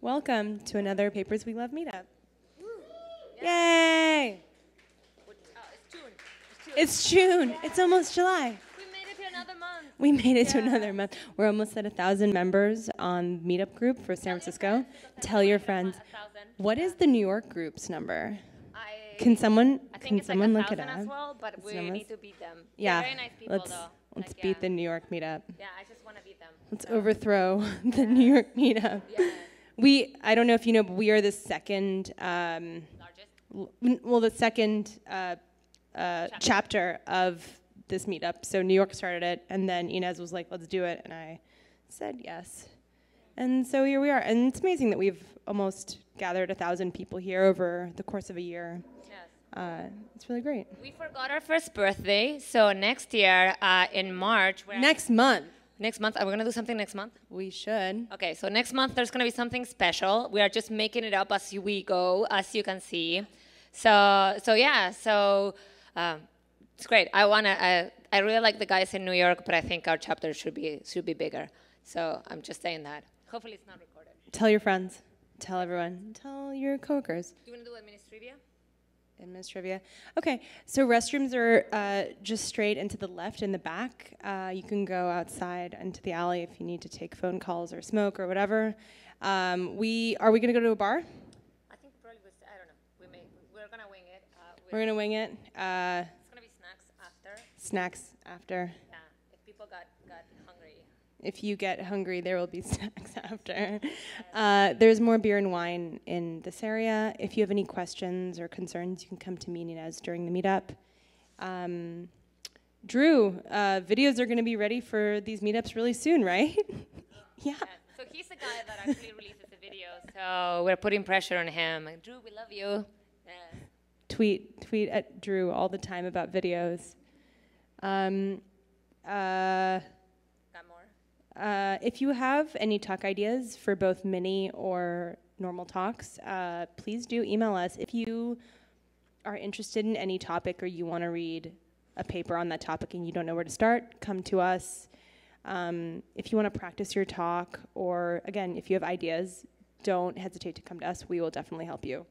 Welcome to another Papers We Love meetup. Yay! It's June. It's almost July. We made it to another month. We made it to another month. We're almost at 1,000 members on Meetup group for San Francisco. Tell your friends. What is the New York group's number? Can someone look it up? As well, but we need to beat them. Yeah. They're very nice people, Let's beat the New York meetup. Yeah, I just want to beat them. Let's overthrow the New York meetup. Yeah. I don't know if you know, but we are the second, the second chapter of this meetup. So New York started it, and then Inez was like, let's do it, and I said yes. And so here we are, and it's amazing that we've almost gathered 1,000 people here over the course of a year. Yes. It's really great. We forgot our first birthday, so next year in March. Next month. Next month, are we going to do something next month? We should. Okay, so next month there's going to be something special. We are just making it up as we go, as you can see. So it's great. I really like the guys in New York, but I think our chapter should be bigger. So I'm just saying that. Hopefully it's not recorded. Tell your friends. Tell everyone. Tell your coworkers. Do you want to do administrivia? Administrivia. Okay, so restrooms are just straight into the left in the back. You can go outside into the alley if you need to take phone calls or smoke or whatever. Are we going to go to a bar? I think probably I don't know. We're going to wing it. We're going to wing it. It's going to be snacks after. Snacks after. Yeah, if people got hungry. If you get hungry, there will be snacks after. There's more beer and wine in this area. If you have any questions or concerns, you can come to me and Inez during the meetup. Drew, videos are going to be ready for these meetups really soon, right? Yeah. So he's the guy that actually releases the videos. So we're putting pressure on him. Like, Drew, we love you. Yeah. Tweet at Drew all the time about videos. If you have any talk ideas for both mini or normal talks, please do email us. If you are interested in any topic or you want to read a paper on that topic and you don't know where to start, come to us. If you want to practice your talk, or again, if you have ideas, don't hesitate to come to us. We will definitely help you.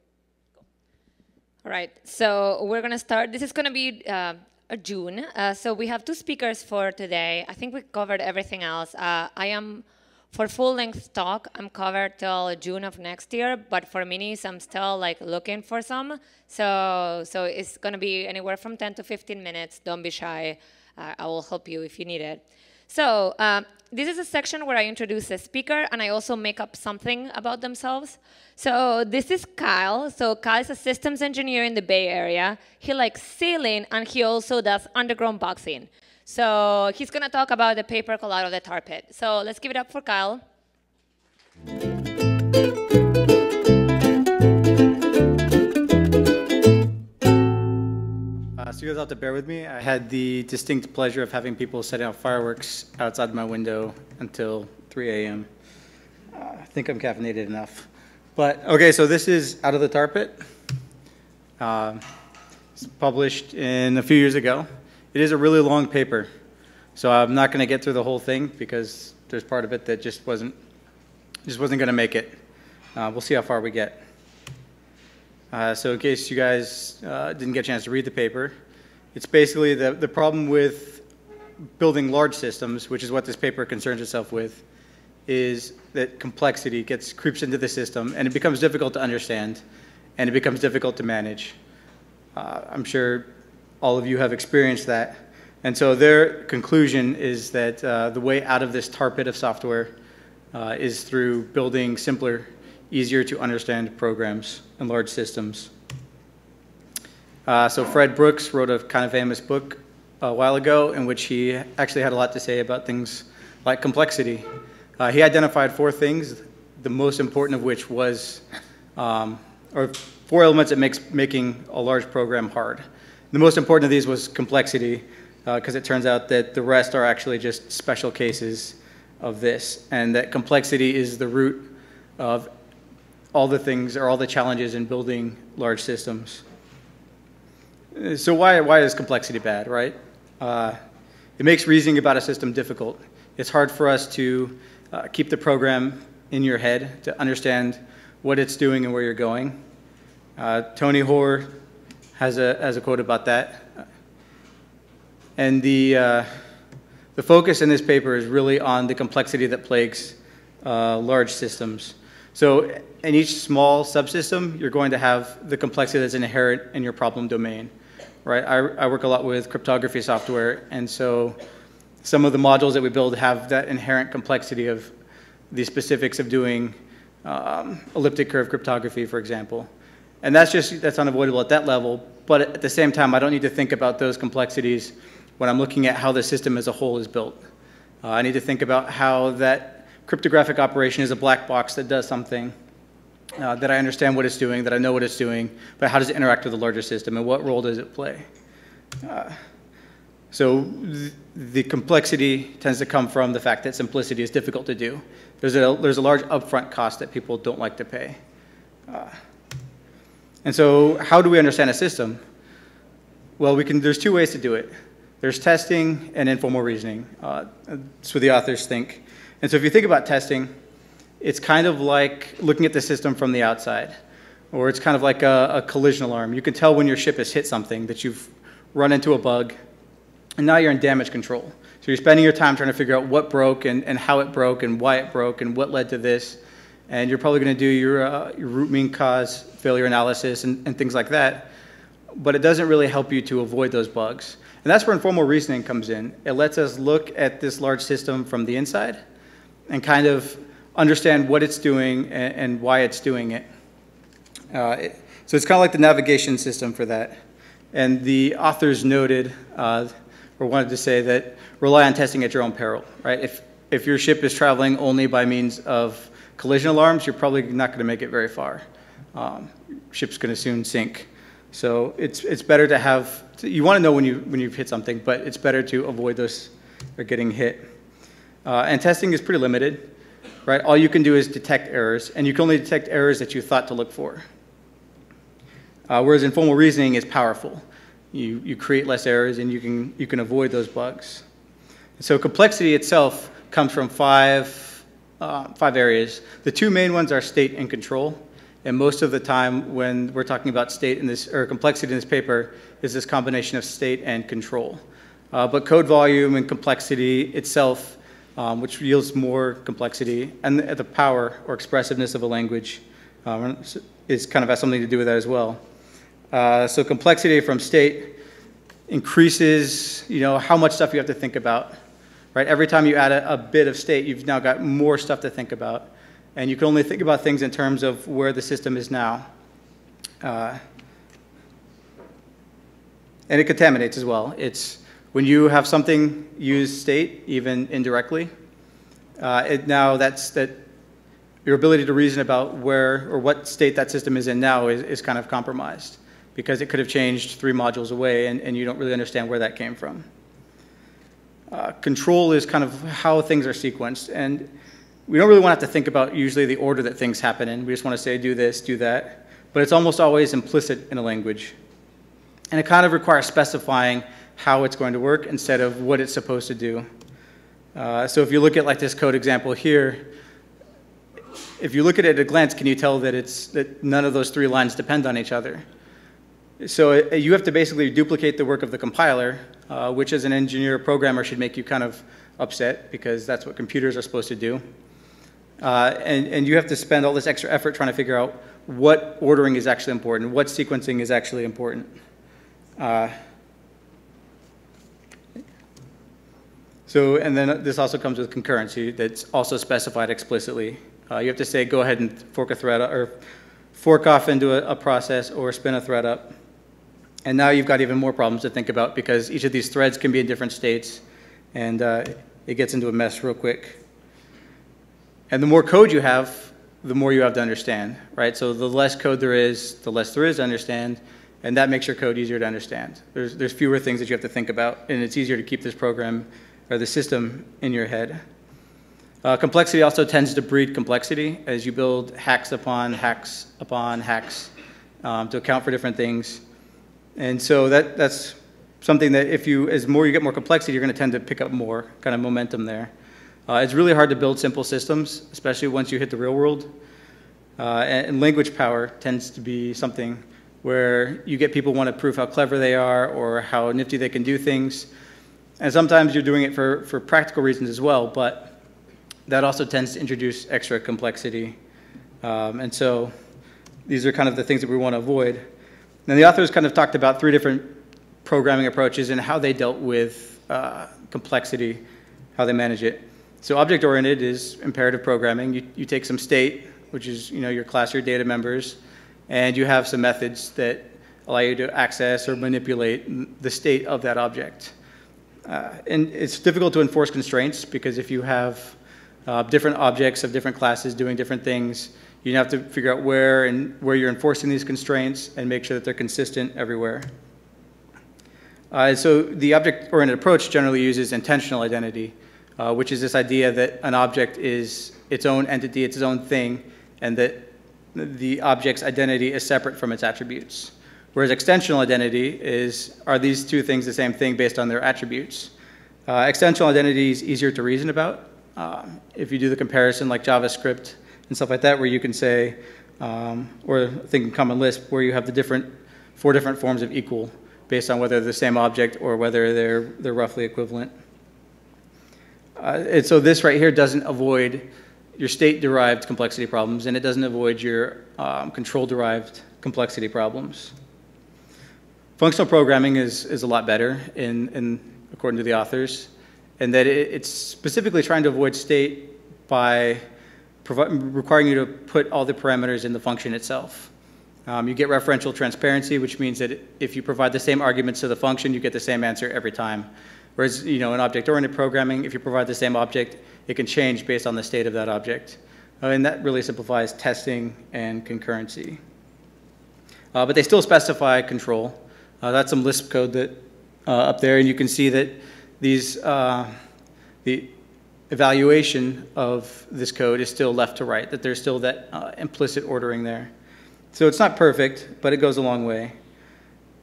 All right, so we're going to start. This is going to be June. So we have 2 speakers for today. I think we covered everything else. For full-length talk, I'm covered till June of next year, but for minis, I'm still looking for some. So it's going to be anywhere from 10 to 15 minutes. Don't be shy. I will help you if you need it. So this is a section where I introduce a speaker, and I also make up something about themselves. So this is Kyle. So Kyle is a systems engineer in the Bay Area. He likes sailing, and he also does underground boxing. So he's going to talk about the paper called Out of the Tar Pit. So let's give it up for Kyle. So you guys have to bear with me. I had the distinct pleasure of having people setting off fireworks outside my window until 3 a.m. I think I'm caffeinated enough. But, okay, so this is Out of the Tar Pit. It's published a few years ago. It is a really long paper, so I'm not going to get through the whole thing because there's part of it that just wasn't going to make it. We'll see how far we get. So in case you guys didn't get a chance to read the paper, it's basically the problem with building large systems, which is what this paper concerns itself with, is that complexity creeps into the system, and it becomes difficult to understand, and it becomes difficult to manage. I'm sure all of you have experienced that. And so their conclusion is that the way out of this tar pit of software is through building simpler, easier to understand programs and large systems. So Fred Brooks wrote a kind of famous book a while ago in which he actually had a lot to say about things like complexity. He identified 4 things, the most important of which was, or 4 elements that makes making a large program hard. The most important of these was complexity, because it turns out that the rest are actually just special cases of this, and that complexity is the root of all the things or all the challenges in building large systems. So why is complexity bad, right? It makes reasoning about a system difficult. It's hard for us to keep the program in your head, to understand what it's doing and where you're going. Tony Hoare has a quote about that. And the focus in this paper is really on the complexity that plagues large systems. So in each small subsystem, you're going to have the complexity that's inherent in your problem domain, right? I work a lot with cryptography software, and so some of the modules that we build have that inherent complexity of the specifics of doing elliptic curve cryptography, for example. And that's unavoidable at that level, but at the same time, I don't need to think about those complexities when I'm looking at how the system as a whole is built. I need to think about how that cryptographic operation is a black box that does something, that I understand what it's doing, that I know what it's doing, but how does it interact with the larger system, and what role does it play? So the complexity tends to come from the fact that simplicity is difficult to do. There's a large upfront cost that people don't like to pay. And so how do we understand a system? Well, there's two ways to do it. There's testing and informal reasoning. That's what the authors think. And so if you think about testing, it's kind of like looking at the system from the outside, or it's kind of like a collision alarm. You can tell when your ship has hit something, that you've run into a bug, and now you're in damage control. So you're spending your time trying to figure out what broke and how it broke and why it broke and what led to this. And you're probably going to do your root mean cause failure analysis and things like that. But it doesn't really help you to avoid those bugs. And that's where informal reasoning comes in. It lets us look at this large system from the inside and kind of understand what it's doing and why it's doing it. So it's kind of like the navigation system for that. And the authors noted, or wanted to say, that rely on testing at your own peril, right? If your ship is traveling only by means of collision alarms, you're probably not going to make it very far. Ship's going to soon sink. So it's better to have, you want to know when you've hit something, but it's better to avoid those or getting hit. And testing is pretty limited, right? All you can do is detect errors, and you can only detect errors that you thought to look for. Whereas informal reasoning is powerful. You create less errors, and you can avoid those bugs. So complexity itself comes from five areas. The two main ones are state and control. And most of the time when we're talking about state in this, or complexity in this paper, is this combination of state and control. But code volume and complexity itself, which yields more complexity, and the power or expressiveness of a language is kind of has something to do with that as well. So complexity from state increases, how much stuff you have to think about, right? Every time you add a bit of state, you've now got more stuff to think about. And you can only think about things in terms of where the system is now. And it contaminates as well. It's when you have something use state, even indirectly, your ability to reason about where or what state that system is in now is kind of compromised, because it could have changed 3 modules away, and you don't really understand where that came from. Control is kind of how things are sequenced, and we don't really want to have to think about usually the order that things happen in. We just want to say, do this, do that. But it's almost always implicit in a language. And it kind of requires specifying how it's going to work instead of what it's supposed to do. So if you look at like this code example here, if you look at it at a glance, can you tell that none of those 3 lines depend on each other? So you have to basically duplicate the work of the compiler, which as an engineer programmer should make you kind of upset, because that's what computers are supposed to do. And you have to spend all this extra effort trying to figure out what ordering is actually important, what sequencing is actually important. And then this also comes with concurrency that's also specified explicitly. You have to say, go ahead and fork a thread, or fork off into a process, or spin a thread up. And now you've got even more problems to think about, because each of these threads can be in different states, and it gets into a mess real quick. And the more code you have, the more you have to understand, right? So the less code there is, the less there is to understand, and that makes your code easier to understand. There's fewer things that you have to think about, and it's easier to keep this program or the system in your head. Complexity also tends to breed complexity as you build hacks upon hacks upon hacks to account for different things. And so that's something that as more you get more complexity, you're going to tend to pick up more kind of momentum there. It's really hard to build simple systems, especially once you hit the real world. And language power tends to be something where you get people want to prove how clever they are or how nifty they can do things. And sometimes you're doing it for practical reasons as well, but that also tends to introduce extra complexity. And so these are kind of the things that we want to avoid. And the authors kind of talked about 3 different programming approaches and how they dealt with complexity, how they manage it. So object-oriented is imperative programming. You take some state, which is your class, your data members, and you have some methods that allow you to access or manipulate the state of that object. And it's difficult to enforce constraints because if you have different objects of different classes doing different things, you have to figure out where you're enforcing these constraints and make sure that they're consistent everywhere. So the object-oriented approach generally uses intentional identity, which is this idea that an object is its own entity, it's its own thing, and that the object's identity is separate from its attributes. Whereas extensional identity are these 2 things the same thing based on their attributes? Extensional identity is easier to reason about. If you do the comparison like JavaScript and stuff like that, where you can say, or think in Common Lisp, where you have the 4 different forms of equal based on whether they're the same object or whether they're roughly equivalent. And so this right here doesn't avoid your state-derived complexity problems, and it doesn't avoid your control-derived complexity problems. Functional programming is a lot better, according to the authors, in that it's specifically trying to avoid state by requiring you to put all the parameters in the function itself. You get referential transparency, which means that if you provide the same arguments to the function, you get the same answer every time. Whereas, in object-oriented programming, if you provide the same object, it can change based on the state of that object. And that really simplifies testing and concurrency. But they still specify control. That's some Lisp code that up there, and you can see that the evaluation of this code is still left to right, that there's still that implicit ordering there. So it's not perfect, but it goes a long way.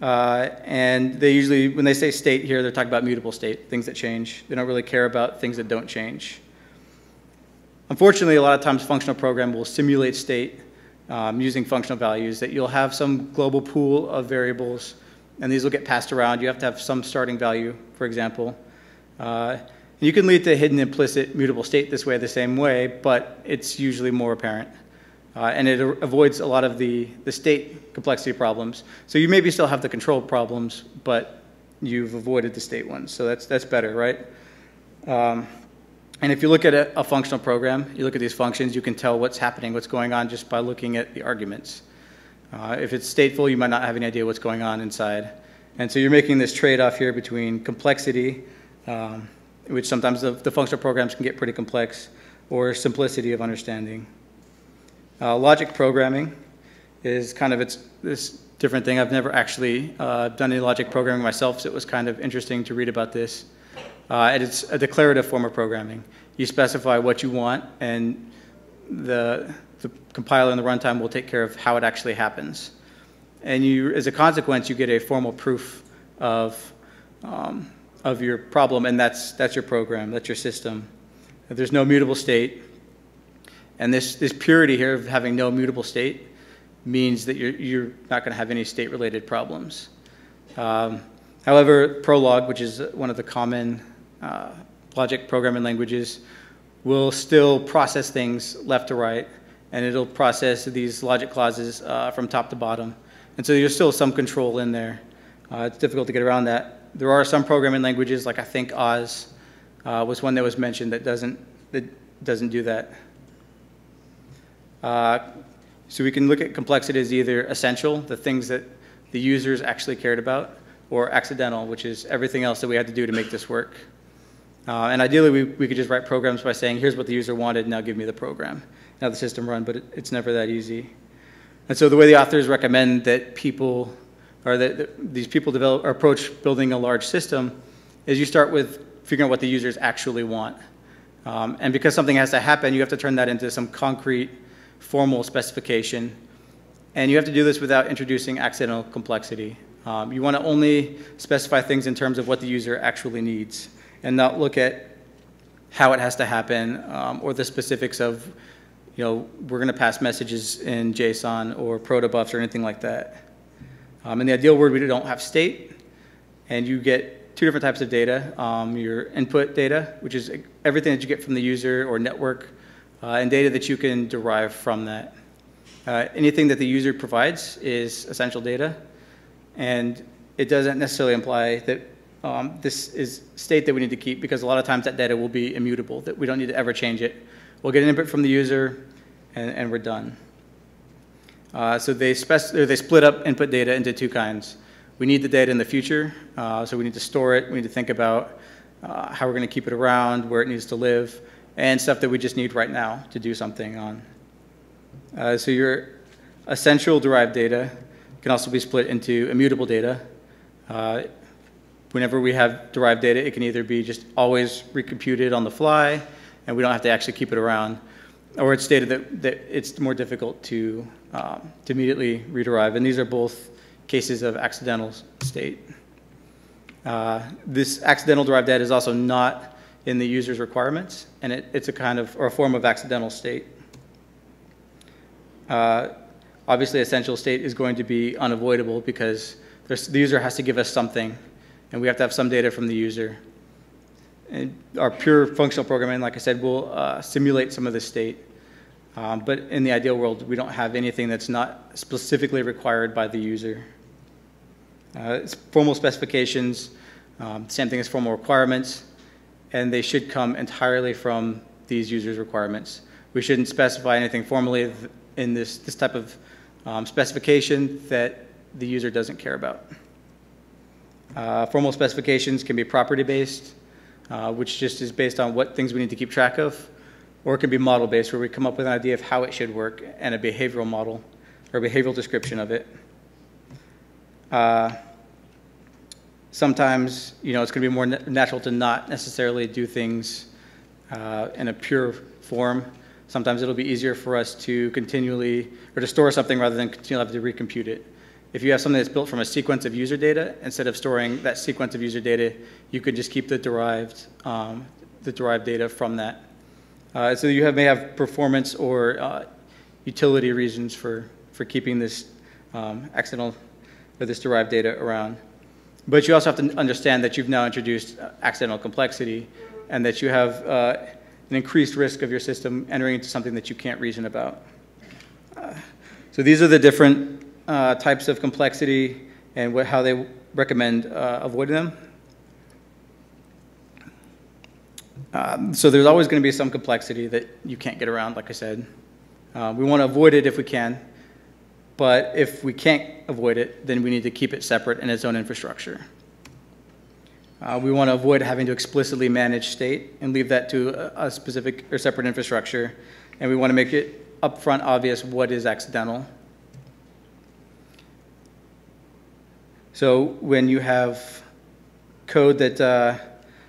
And they usually, when they say state here, they're talking about mutable state, things that change. They don't really care about things that don't change. Unfortunately, a lot of times functional program will simulate state using functional values, that you'll have some global pool of variables, and these will get passed around. You have to have some starting value, for example. You can lead to hidden implicit mutable state this way the same way, but it's usually more apparent. And it avoids a lot of the state complexity problems. So you maybe still have the control problems, but you've avoided the state ones. So that's better, right? And if you look at a functional program, you look at these functions, you can tell what's happening, what's going on just by looking at the arguments. If it's stateful, you might not have any idea what's going on inside. And so you're making this trade-off here between complexity, which sometimes the functional programs can get pretty complex, or simplicity of understanding. Logic programming is kind of this different thing. I've never actually done any logic programming myself, so it was kind of interesting to read about this. And it's a declarative form of programming. You specify what you want, and the compiler and the runtime will take care of how it actually happens. And as a consequence, you get a formal proof of your problem, and that's your program, that's your system. If there's no mutable state, and this purity here of having no mutable state means that you're not going to have any state-related problems. However, Prolog, which is one of the common logic programming languages, will still process things left to right, and it'll process these logic clauses from top to bottom. And so there's still some control in there. It's difficult to get around that. There are some programming languages, like I think Oz was one that was mentioned that doesn't do that. So we can look at complexity as either essential, the things that the users actually cared about, or accidental, which is everything else that we had to do to make this work. And ideally, we could just write programs by saying, here's what the user wanted, now give me the program. Now the system run, but it's never that easy. And so the way the authors recommend that people, or that these people develop or approach building a large system is you start with figuring out what the users actually want. And because something has to happen, you have to turn that into some concrete, formal specification. And you have to do this without introducing accidental complexity. You want to only specify things in terms of what the user actually needs, and not look at how it has to happen or the specifics of, we're going to pass messages in JSON or protobufs or anything like that. In the ideal world, we don't have state, and you get two different types of data. Your input data, which is everything that you get from the user or network, and data that you can derive from that. Anything that the user provides is essential data, and it doesn't necessarily imply that this is state that we need to keep, because a lot of times that data will be immutable, that we don't need to ever change it. We'll get an input from the user, and we're done. So they split up input data into two kinds. We need the data in the future, so we need to store it. We need to think about how we're going to keep it around, where it needs to live, and stuff that we just need right now to do something on. So your essential derived data can also be split into immutable data. Whenever we have derived data, it can either be just always recomputed on the fly, and we don't have to actually keep it around, or it's data that it's more difficult to immediately rederive. And these are both cases of accidental state. This accidental derived data is also not in the user's requirements, and it's a kind of, or a form of accidental state. Obviously, essential state is going to be unavoidable because the user has to give us something, and we have to have some data from the user. And our pure functional programming, like I said, will simulate some of this state. But in the ideal world, we don't have anything that's not specifically required by the user. It's formal specifications, same thing as formal requirements, and they should come entirely from these users' requirements. We shouldn't specify anything formally in this type of specification that the user doesn't care about. Formal specifications can be property-based, which just is based on what things we need to keep track of, or it can be model-based, where we come up with an idea of how it should work and a behavioral model or behavioral description of it. Sometimes, it's going to be more natural to not necessarily do things in a pure form. Sometimes it'll be easier for us to continually, or to store something rather than continually have to recompute it. If you have something that's built from a sequence of user data, instead of storing that sequence of user data, you could just keep the derived data from that. So you may have performance or utility reasons for keeping this accidental or this derived data around. But you also have to understand that you've now introduced accidental complexity, and that you have an increased risk of your system entering into something that you can't reason about. So these are the different types of complexity and how they recommend avoiding them. So there's always going to be some complexity that you can't get around, like I said. We want to avoid it if we can, but if we can't avoid it, then we need to keep it separate in its own infrastructure. We want to avoid having to explicitly manage state and leave that to a specific or separate infrastructure, and we want to make it upfront obvious what is accidental. So when you have code that,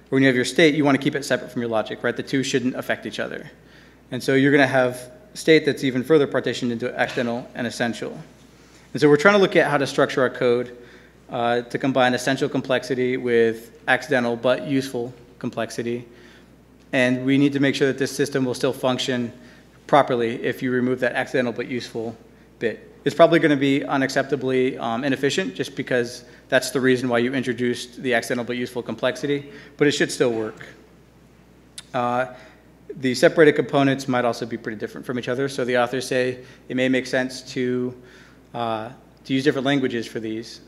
when you have your state, you want to keep it separate from your logic, right? The two shouldn't affect each other. And so you're going to have state that's even further partitioned into accidental and essential. And so we're trying to look at how to structure our code to combine essential complexity with accidental but useful complexity. And we need to make sure that this system will still function properly if you remove that accidental but useful bit. It's probably going to be unacceptably inefficient, just because that's the reason why you introduced the accidental but useful complexity, but it should still work. The separated components might also be pretty different from each other. So the authors say it may make sense to use different languages for these.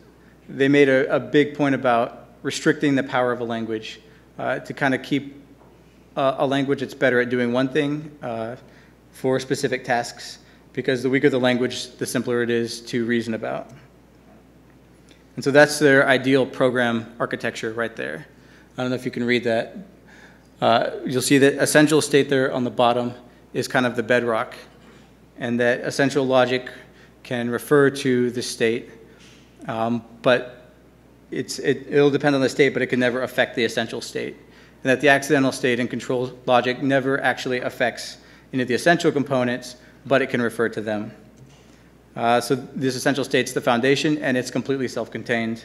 They made a big point about restricting the power of a language to kind of keep a language that's better at doing one thing for specific tasks, because the weaker the language, the simpler it is to reason about. And so that's their ideal program architecture right there. I don't know if you can read that. You'll see that essential state there on the bottom is kind of the bedrock, and that essential logic can refer to the state, but it'll depend on the state, but it can never affect the essential state. and that the accidental state and control logic never actually affects any of the essential components, but it can refer to them. So this essential state's the foundation, and it's completely self-contained.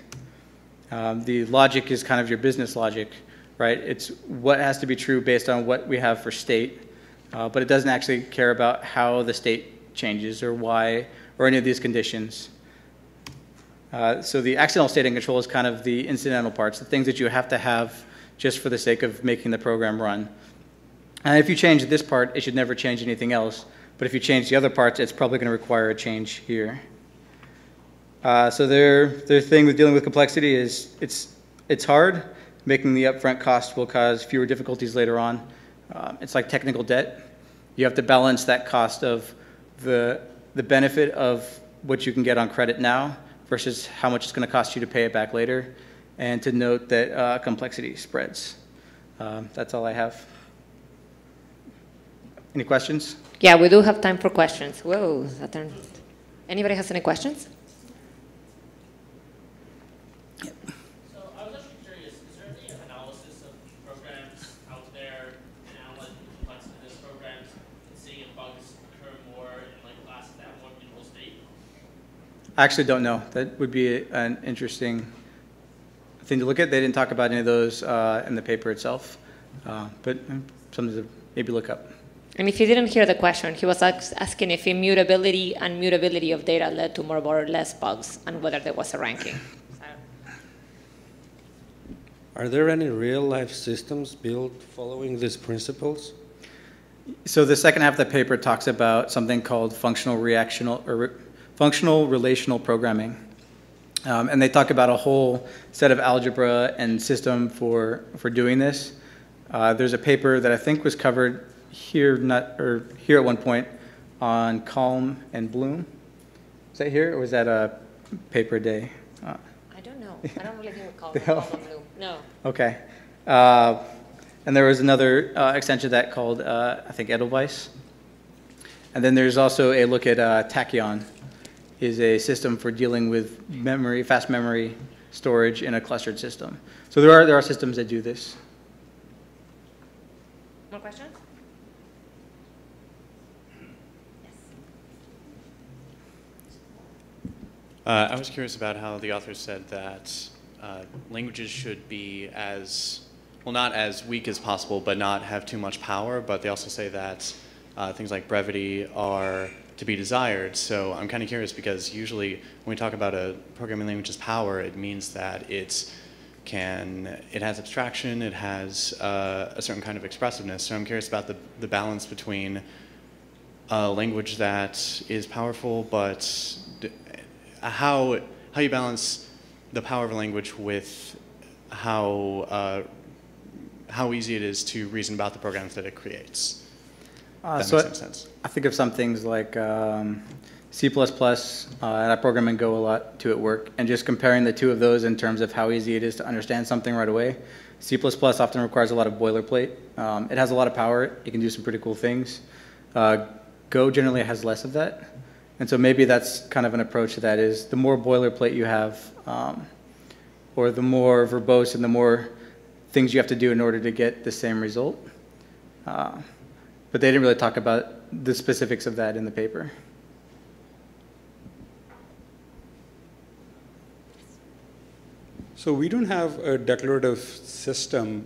The logic is kind of your business logic, right? It's what has to be true based on what we have for state, but it doesn't actually care about how the state changes or why or any of these conditions. So the accidental state and control is kind of the incidental parts, the things that you have to have just for the sake of making the program run. And if you change this part, it should never change anything else. But if you change the other parts, it's probably going to require a change here. So their thing with dealing with complexity is it's hard. Making the upfront cost will cause fewer difficulties later on. It's like technical debt. You have to balance that cost of the benefit of what you can get on credit now versus how much it's going to cost you to pay it back later, and to note that complexity spreads. That's all I have. Any questions? Yeah, we do have time for questions. Whoa, that turned. Anybody has any questions? So I was actually curious, is there any analysis of programs out there and analyzing the complexity of those programs and seeing if bugs occur more in like last that more mutable state? I actually don't know. That would be an interesting thing to look at. They didn't talk about any of those in the paper itself, but something to maybe look up. And if you didn't hear the question, he was asking if immutability and mutability of data led to more or less bugs and whether there was a ranking. Are there any real-life systems built following these principles? So the second half of the paper talks about something called functional relational programming. And they talk about a whole set of algebra and system for doing this. There's a paper that I think was covered here at one point on Calm and Bloom. Was that here, or was that a paper day? I don't know. I don't really think we call it Calm and Bloom. No. Okay. And there was another extension of that called, I think, Edelweiss. And then there's also a look at Tachyon, is a system for dealing with memory, fast memory storage in a clustered system. So there are systems that do this. More questions? I was curious about how the author said that languages should be as, well, not as weak as possible, but not have too much power. But they also say that things like brevity are to be desired. So I'm kind of curious because usually when we talk about a programming language's power, it means that it has abstraction, it has a certain kind of expressiveness. So I'm curious about the balance between a language that is powerful, but how you balance the power of a language with how easy it is to reason about the programs that it creates. That makes some sense. I think of some things like C++, and I program in Go a lot too at work, and just comparing the two of those in terms of how easy it is to understand something right away. C++ often requires a lot of boilerplate. It has a lot of power. It can do some pretty cool things. Go generally has less of that. And so maybe that's kind of an approach to that, is the more boilerplate you have, or the more verbose and the more things you have to do in order to get the same result. But they didn't really talk about the specifics of that in the paper. So we don't have a declarative system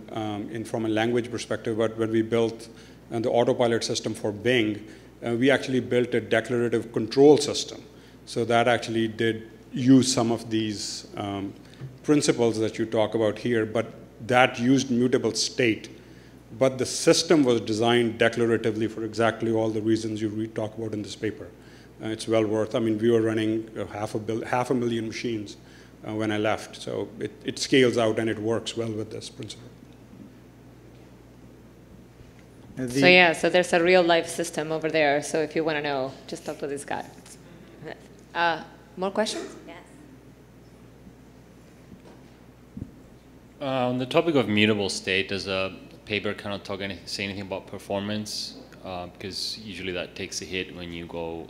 from a language perspective, but when we built the autopilot system for Bing, we actually built a declarative control system. So that actually did use some of these principles that you talk about here, but that used mutable state. But the system was designed declaratively for exactly all the reasons you talk about in this paper. It's well worth. I mean, we were running half a million machines when I left. So it scales out and it works well with this principle. So there's a real life system over there. So if you want to know, just talk to this guy. More questions? Yes. On the topic of mutable state, does a paper kind of say anything about performance? Because usually that takes a hit when you go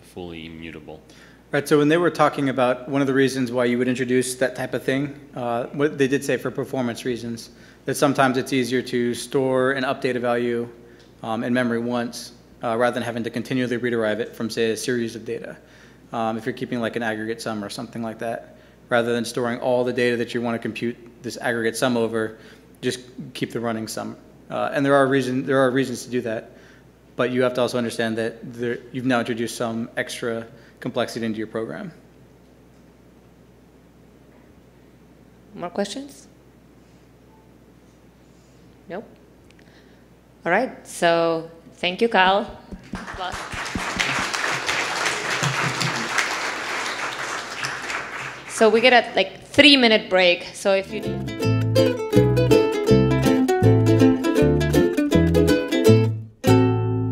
fully immutable. Right, so when they were talking about one of the reasons why you would introduce that type of thing, what they did say for performance reasons, that sometimes it's easier to store and update a value in memory once rather than having to continually rederive it from, say, a series of data. If you're keeping like an aggregate sum or something like that, rather than storing all the data that you want to compute this aggregate sum over, just keep the running sum. And there are reasons to do that, but you have to also understand that you've now introduced some extra complexity into your program. More questions? Nope. All right, so thank you, Kyle. Applause. So we get a like 3-minute break. So if you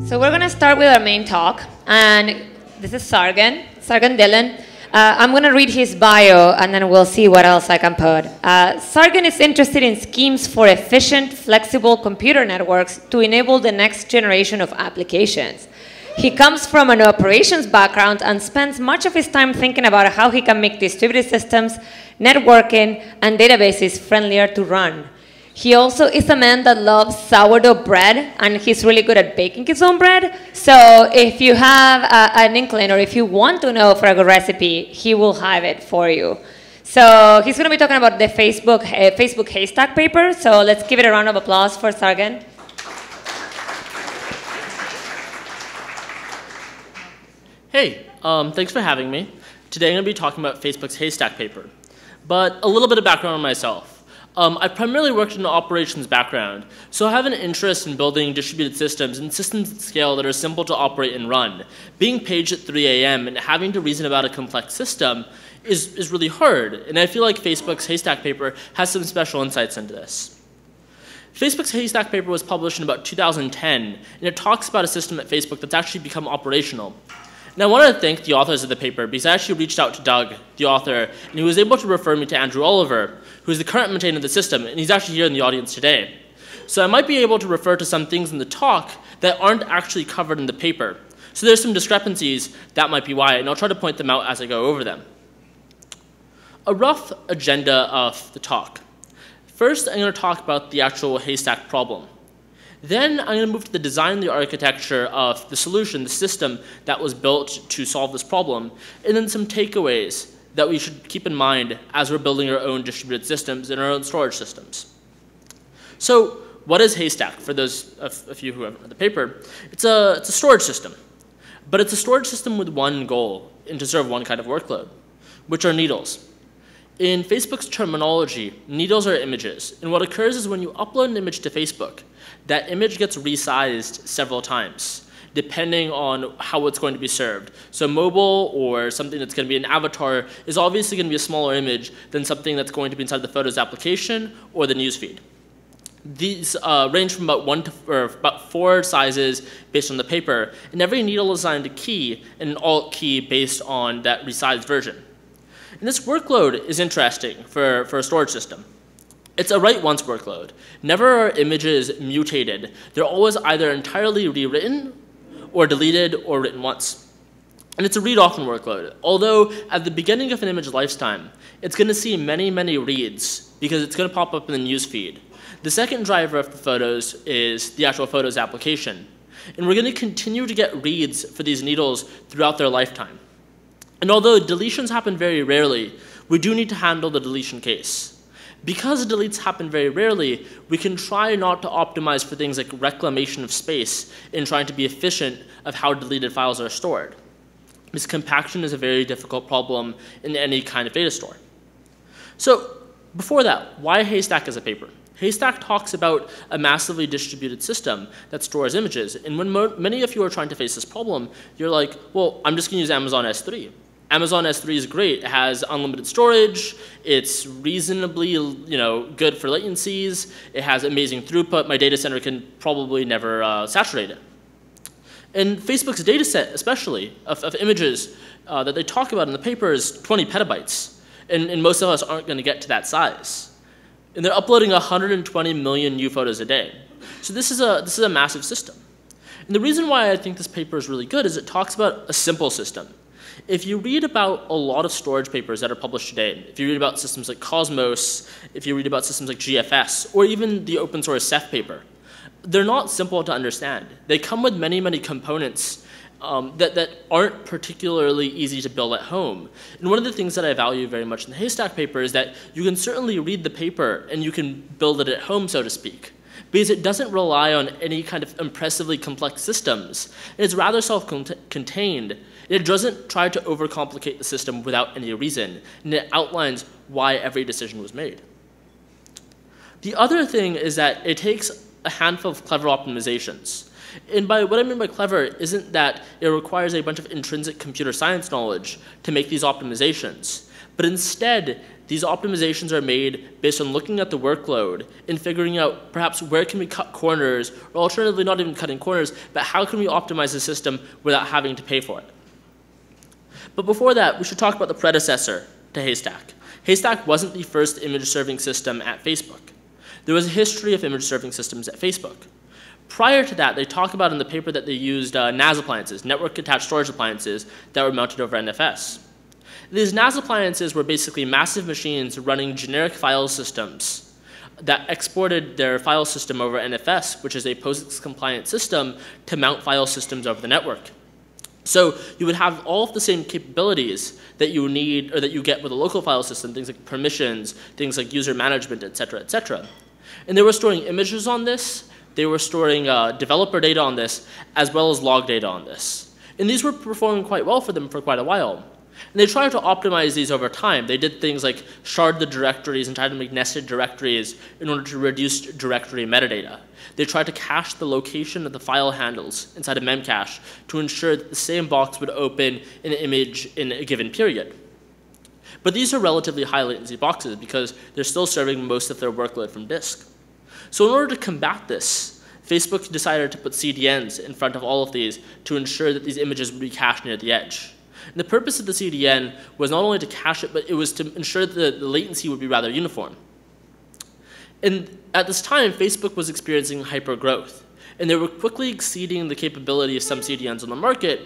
So we're gonna start with our main talk, and this is Sargun Dhillon. I'm going to read his bio, and then we'll see what else I can put. Sargun is interested in schemes for efficient, flexible computer networks to enable the next generation of applications. He comes from an operations background and spends much of his time thinking about how he can make distributed systems, networking, and databases friendlier to run. He also is a man that loves sourdough bread, and he's really good at baking his own bread. So if you have an inkling, or if you want to know for a good recipe, he will have it for you. So he's going to be talking about the Facebook haystack paper. So let's give it a round of applause for Sargun. Hey, thanks for having me. Today I'm going to be talking about Facebook's haystack paper. But a little bit of background on myself. I primarily worked in an operations background, so I have an interest in building distributed systems and systems at scale that are simple to operate and run. Being paged at 3 a.m. and having to reason about a complex system is really hard, and I feel like Facebook's haystack paper has some special insights into this. Facebook's haystack paper was published in about 2010, and it talks about a system at Facebook that's actually become operational. And I want to thank the authors of the paper because I actually reached out to Doug, the author, and he was able to refer me to Andrew Oliver, who is the current maintainer of the system, and he's actually here in the audience today. So I might be able to refer to some things in the talk that aren't actually covered in the paper. So there's some discrepancies, that might be why, and I'll try to point them out as I go over them. A rough agenda of the talk. First, I'm going to talk about the actual haystack problem. Then I'm going to move to the design and the architecture of the solution, the system that was built to solve this problem, and then some takeaways that we should keep in mind as we're building our own distributed systems and our own storage systems. So what is haystack? For those of you who haven't read the paper, it's a storage system. But it's a storage system with one goal, and to serve one kind of workload, which are needles. In Facebook's terminology, needles are images, and what occurs is when you upload an image to Facebook, that image gets resized several times, depending on how it's going to be served. So mobile or something that's going to be an avatar is obviously going to be a smaller image than something that's going to be inside the Photos application or the newsfeed. These range from about 4 sizes based on the paper, and every needle is assigned a key and an alt key based on that resized version. And this workload is interesting for a storage system. It's a write once workload. Never are images mutated. They're always either entirely rewritten or deleted or written once. And it's a read often workload. Although at the beginning of an image lifetime, it's going to see many, many reads because it's going to pop up in the newsfeed. The second driver of the photos is the actual Photos application. And we're going to continue to get reads for these needles throughout their lifetime. And although deletions happen very rarely, we do need to handle the deletion case. Because deletes happen very rarely, we can try not to optimize for things like reclamation of space in trying to be efficient of how deleted files are stored. Because compaction is a very difficult problem in any kind of data store. So before that, why haystack as a paper? Haystack talks about a massively distributed system that stores images. And when many of you are trying to face this problem, you're like, well, I'm just going to use Amazon S3. Amazon S3 is great. It has unlimited storage. It's reasonably, good for latencies. It has amazing throughput. My data center can probably never saturate it. And Facebook's data set, especially, of images that they talk about in the paper is 20 petabytes. And most of us aren't going to get to that size. And they're uploading 120 million new photos a day. So this is a massive system. And the reason why I think this paper is really good is it talks about a simple system. If you read about a lot of storage papers that are published today, if you read about systems like Cosmos, if you read about systems like GFS, or even the open source Ceph paper, they're not simple to understand. They come with many, many components that aren't particularly easy to build at home. And one of the things that I value very much in the Haystack paper is that you can certainly read the paper and you can build it at home, so to speak, because it doesn't rely on any kind of impressively complex systems. It's rather self-contained. It doesn't try to overcomplicate the system without any reason, and it outlines why every decision was made. The other thing is that it takes a handful of clever optimizations. And by what I mean by clever isn't that it requires a bunch of intrinsic computer science knowledge to make these optimizations, but instead these optimizations are made based on looking at the workload and figuring out perhaps where can we cut corners, or alternatively not even cutting corners, but how can we optimize the system without having to pay for it. But before that, we should talk about the predecessor to Haystack. Haystack wasn't the first image serving system at Facebook. There was a history of image serving systems at Facebook. Prior to that, they talk about in the paper that they used NAS appliances, network attached storage appliances, that were mounted over NFS. These NAS appliances were basically massive machines running generic file systems that exported their file system over NFS, which is a POSIX compliant system, to mount file systems over the network. So you would have all of the same capabilities that you need, or that you get with a local file system, things like permissions, things like user management, et cetera, et cetera. And they were storing images on this. They were storing developer data on this, as well as log data on this. And these were performing quite well for them for quite a while. And they tried to optimize these over time. They did things like shard the directories and tried to make nested directories in order to reduce directory metadata. They tried to cache the location of the file handles inside of memcache to ensure that the same box would open an image in a given period. But these are relatively high latency boxes because they're still serving most of their workload from disk. So in order to combat this, Facebook decided to put CDNs in front of all of these to ensure that these images would be cached near the edge. And the purpose of the CDN was not only to cache it, but it was to ensure that the latency would be rather uniform. And at this time, Facebook was experiencing hyper growth, and they were quickly exceeding the capability of some CDNs on the market.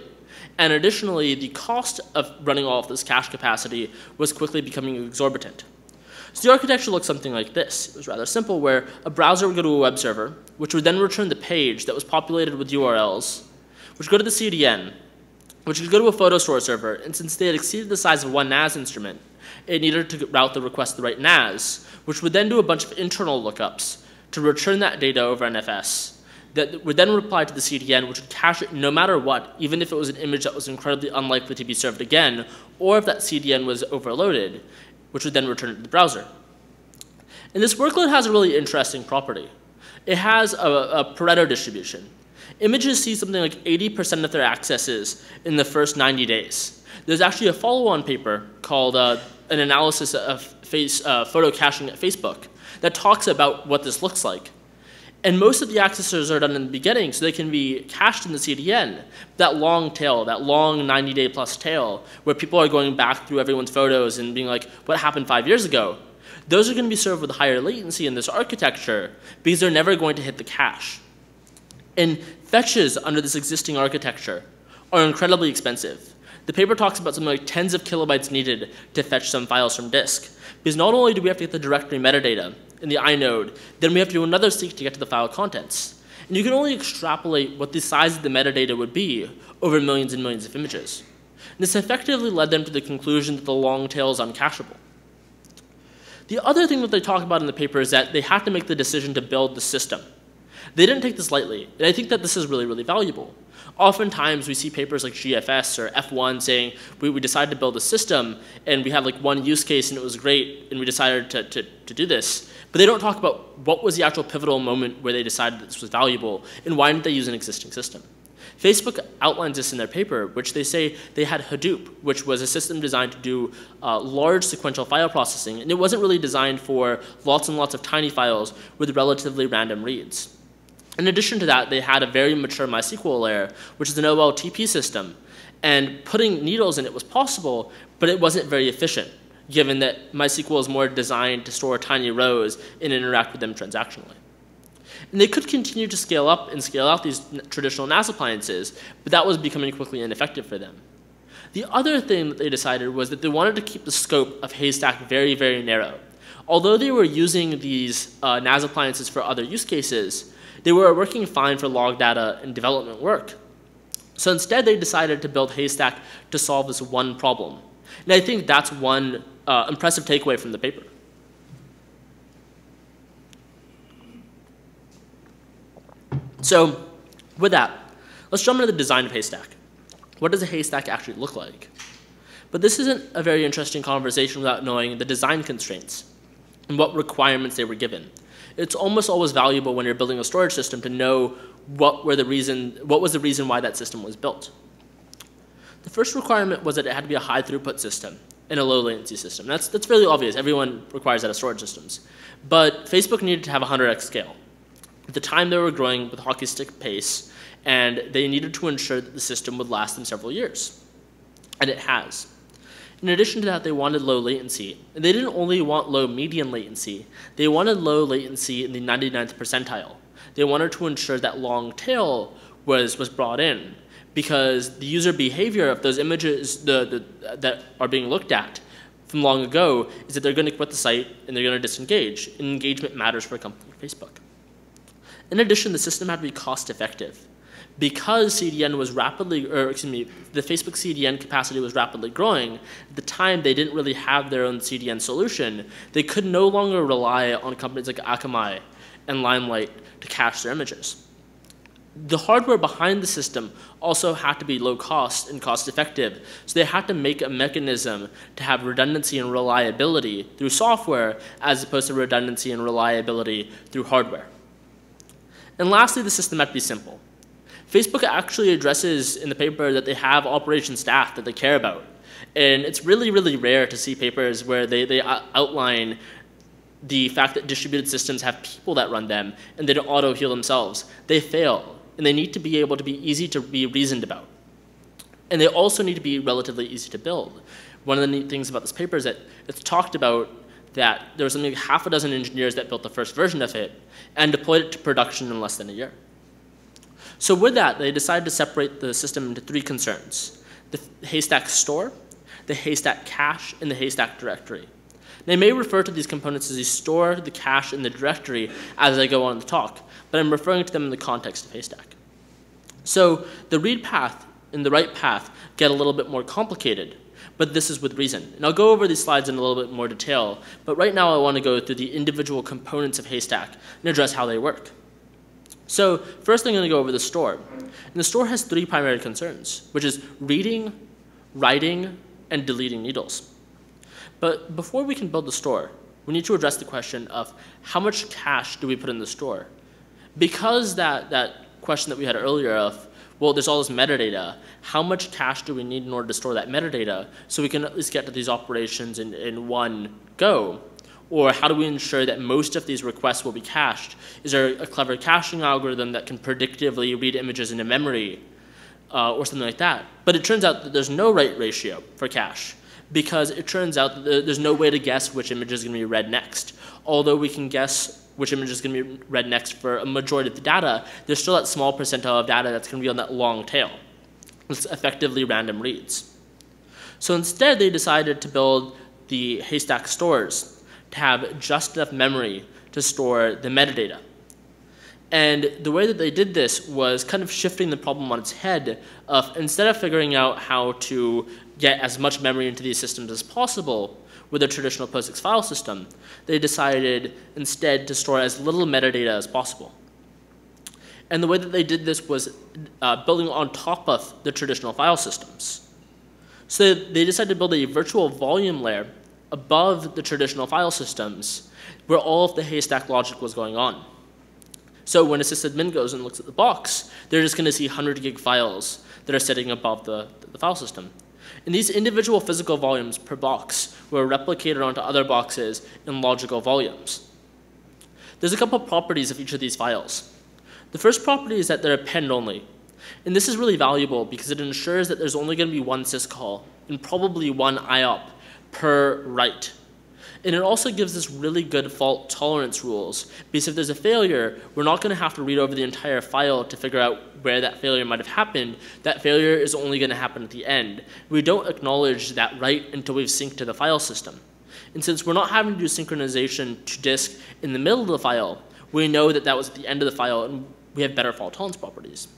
And additionally, the cost of running all of this cache capacity was quickly becoming exorbitant. So the architecture looked something like this. It was rather simple, where a browser would go to a web server, which would then return the page that was populated with URLs, which would go to the CDN, which could go to a photo store server, and since they had exceeded the size of one NAS instrument, it needed to route the request to the right NAS, which would then do a bunch of internal lookups to return that data over NFS, that would then reply to the CDN, which would cache it no matter what, even if it was an image that was incredibly unlikely to be served again, or if that CDN was overloaded, which would then return it to the browser. And this workload has a really interesting property. It has a Pareto distribution. Images see something like 80% of their accesses in the first 90 days. There's actually a follow-on paper called an analysis of photo caching at Facebook that talks about what this looks like. And most of the accesses are done in the beginning, so they can be cached in the CDN. That long tail, that long 90-day plus tail, where people are going back through everyone's photos and being like, what happened 5 years ago? Those are going to be served with higher latency in this architecture because they're never going to hit the cache. And fetches under this existing architecture are incredibly expensive. The paper talks about something like tens of kilobytes needed to fetch some files from disk. Because not only do we have to get the directory metadata in the inode, then we have to do another seek to get to the file contents. And you can only extrapolate what the size of the metadata would be over millions and millions of images. And this effectively led them to the conclusion that the long tail is uncacheable. The other thing that they talk about in the paper is that they have to make the decision to build the system. They didn't take this lightly, and I think that this is really, really valuable. Oftentimes, we see papers like GFS or F1 saying, we decided to build a system, and we had like one use case, and it was great, and we decided to do this. But they don't talk about what was the actual pivotal moment where they decided that this was valuable, and why didn't they use an existing system. Facebook outlines this in their paper, which they say they had Hadoop, which was a system designed to do large sequential file processing, and it wasn't really designed for lots and lots of tiny files with relatively random reads. In addition to that, they had a very mature MySQL layer, which is an OLTP system, and putting needles in it was possible, but it wasn't very efficient, given that MySQL is more designed to store tiny rows and interact with them transactionally. And they could continue to scale up and scale out these traditional NAS appliances, but that was becoming quickly ineffective for them. The other thing that they decided was that they wanted to keep the scope of Haystack very, very narrow. Although they were using these NAS appliances for other use cases, they were working fine for log data and development work. So instead, they decided to build Haystack to solve this one problem. And I think that's one impressive takeaway from the paper. So with that, let's jump into the design of Haystack. What does a Haystack actually look like? But this isn't a very interesting conversation without knowing the design constraints and what requirements they were given. It's almost always valuable when you're building a storage system to know what was the reason why that system was built. The first requirement was that it had to be a high throughput system and a low latency system. That's fairly obvious. Everyone requires that of storage systems. But Facebook needed to have a 100x scale. At the time, they were growing with hockey stick pace, and they needed to ensure that the system would last them several years. And it has. In addition to that, they wanted low latency. And they didn't only want low median latency. They wanted low latency in the 99th percentile. They wanted to ensure that long tail was brought in, because the user behavior of those images that are being looked at from long ago is that they're going to quit the site and they're going to disengage. And engagement matters for a company like Facebook. In addition, the system had to be cost effective. Because CDN was rapidly, or excuse me, the Facebook CDN capacity was rapidly growing, at the time they didn't really have their own CDN solution. They could no longer rely on companies like Akamai and Limelight to cache their images. The hardware behind the system also had to be low cost and cost effective, so they had to make a mechanism to have redundancy and reliability through software as opposed to redundancy and reliability through hardware. And lastly, the system had to be simple. Facebook actually addresses in the paper that they have operations staff that they care about. And it's really, really rare to see papers where they outline the fact that distributed systems have people that run them and they don't auto-heal themselves. They fail, and they need to be able to be easy to be reasoned about. And they also need to be relatively easy to build. One of the neat things about this paper is that it's talked about that there was something like half a dozen engineers that built the first version of it and deployed it to production in less than a year. So with that, they decided to separate the system into three concerns: the Haystack store, the Haystack cache, and the Haystack directory. They may refer to these components as the store, the cache, and the directory as I go on in the talk, but I'm referring to them in the context of Haystack. So the read path and the write path get a little bit more complicated, but this is with reason. And I'll go over these slides in a little bit more detail, but right now I want to go through the individual components of Haystack and address how they work. So first I'm going to go over the store. And the store has three primary concerns, which is reading, writing, and deleting needles. But before we can build the store, we need to address the question of how much cache do we put in the store? Because that question that we had earlier of, well, there's all this metadata, how much cache do we need in order to store that metadata so we can at least get to these operations in one go? Or how do we ensure that most of these requests will be cached? Is there a clever caching algorithm that can predictively read images into memory or something like that? But it turns out that there's no write ratio for cache, because it turns out that there's no way to guess which image is going to be read next. Although we can guess which image is going to be read next for a majority of the data, there's still that small percentile of data that's going to be on that long tail. It's effectively random reads. So instead, they decided to build the Haystack stores to have just enough memory to store the metadata. And the way that they did this was kind of shifting the problem on its head of, instead of figuring out how to get as much memory into these systems as possible with a traditional POSIX file system, they decided instead to store as little metadata as possible. And the way that they did this was building on top of the traditional file systems. So they decided to build a virtual volume layer above the traditional file systems where all of the Haystack logic was going on. So when a sysadmin goes and looks at the box, they're just going to see 100 gig files that are sitting above the file system. And these individual physical volumes per box were replicated onto other boxes in logical volumes. There's a couple properties of each of these files. The first property is that they're append only. And this is really valuable because it ensures that there's only going to be one syscall and probably one IOP per write. And it also gives us really good fault tolerance rules, because if there's a failure, we're not going to have to read over the entire file to figure out where that failure might have happened. That failure is only going to happen at the end. We don't acknowledge that right until we've synced to the file system. And since we're not having to do synchronization to disk in the middle of the file, we know that that was at the end of the file, and we have better fault tolerance properties.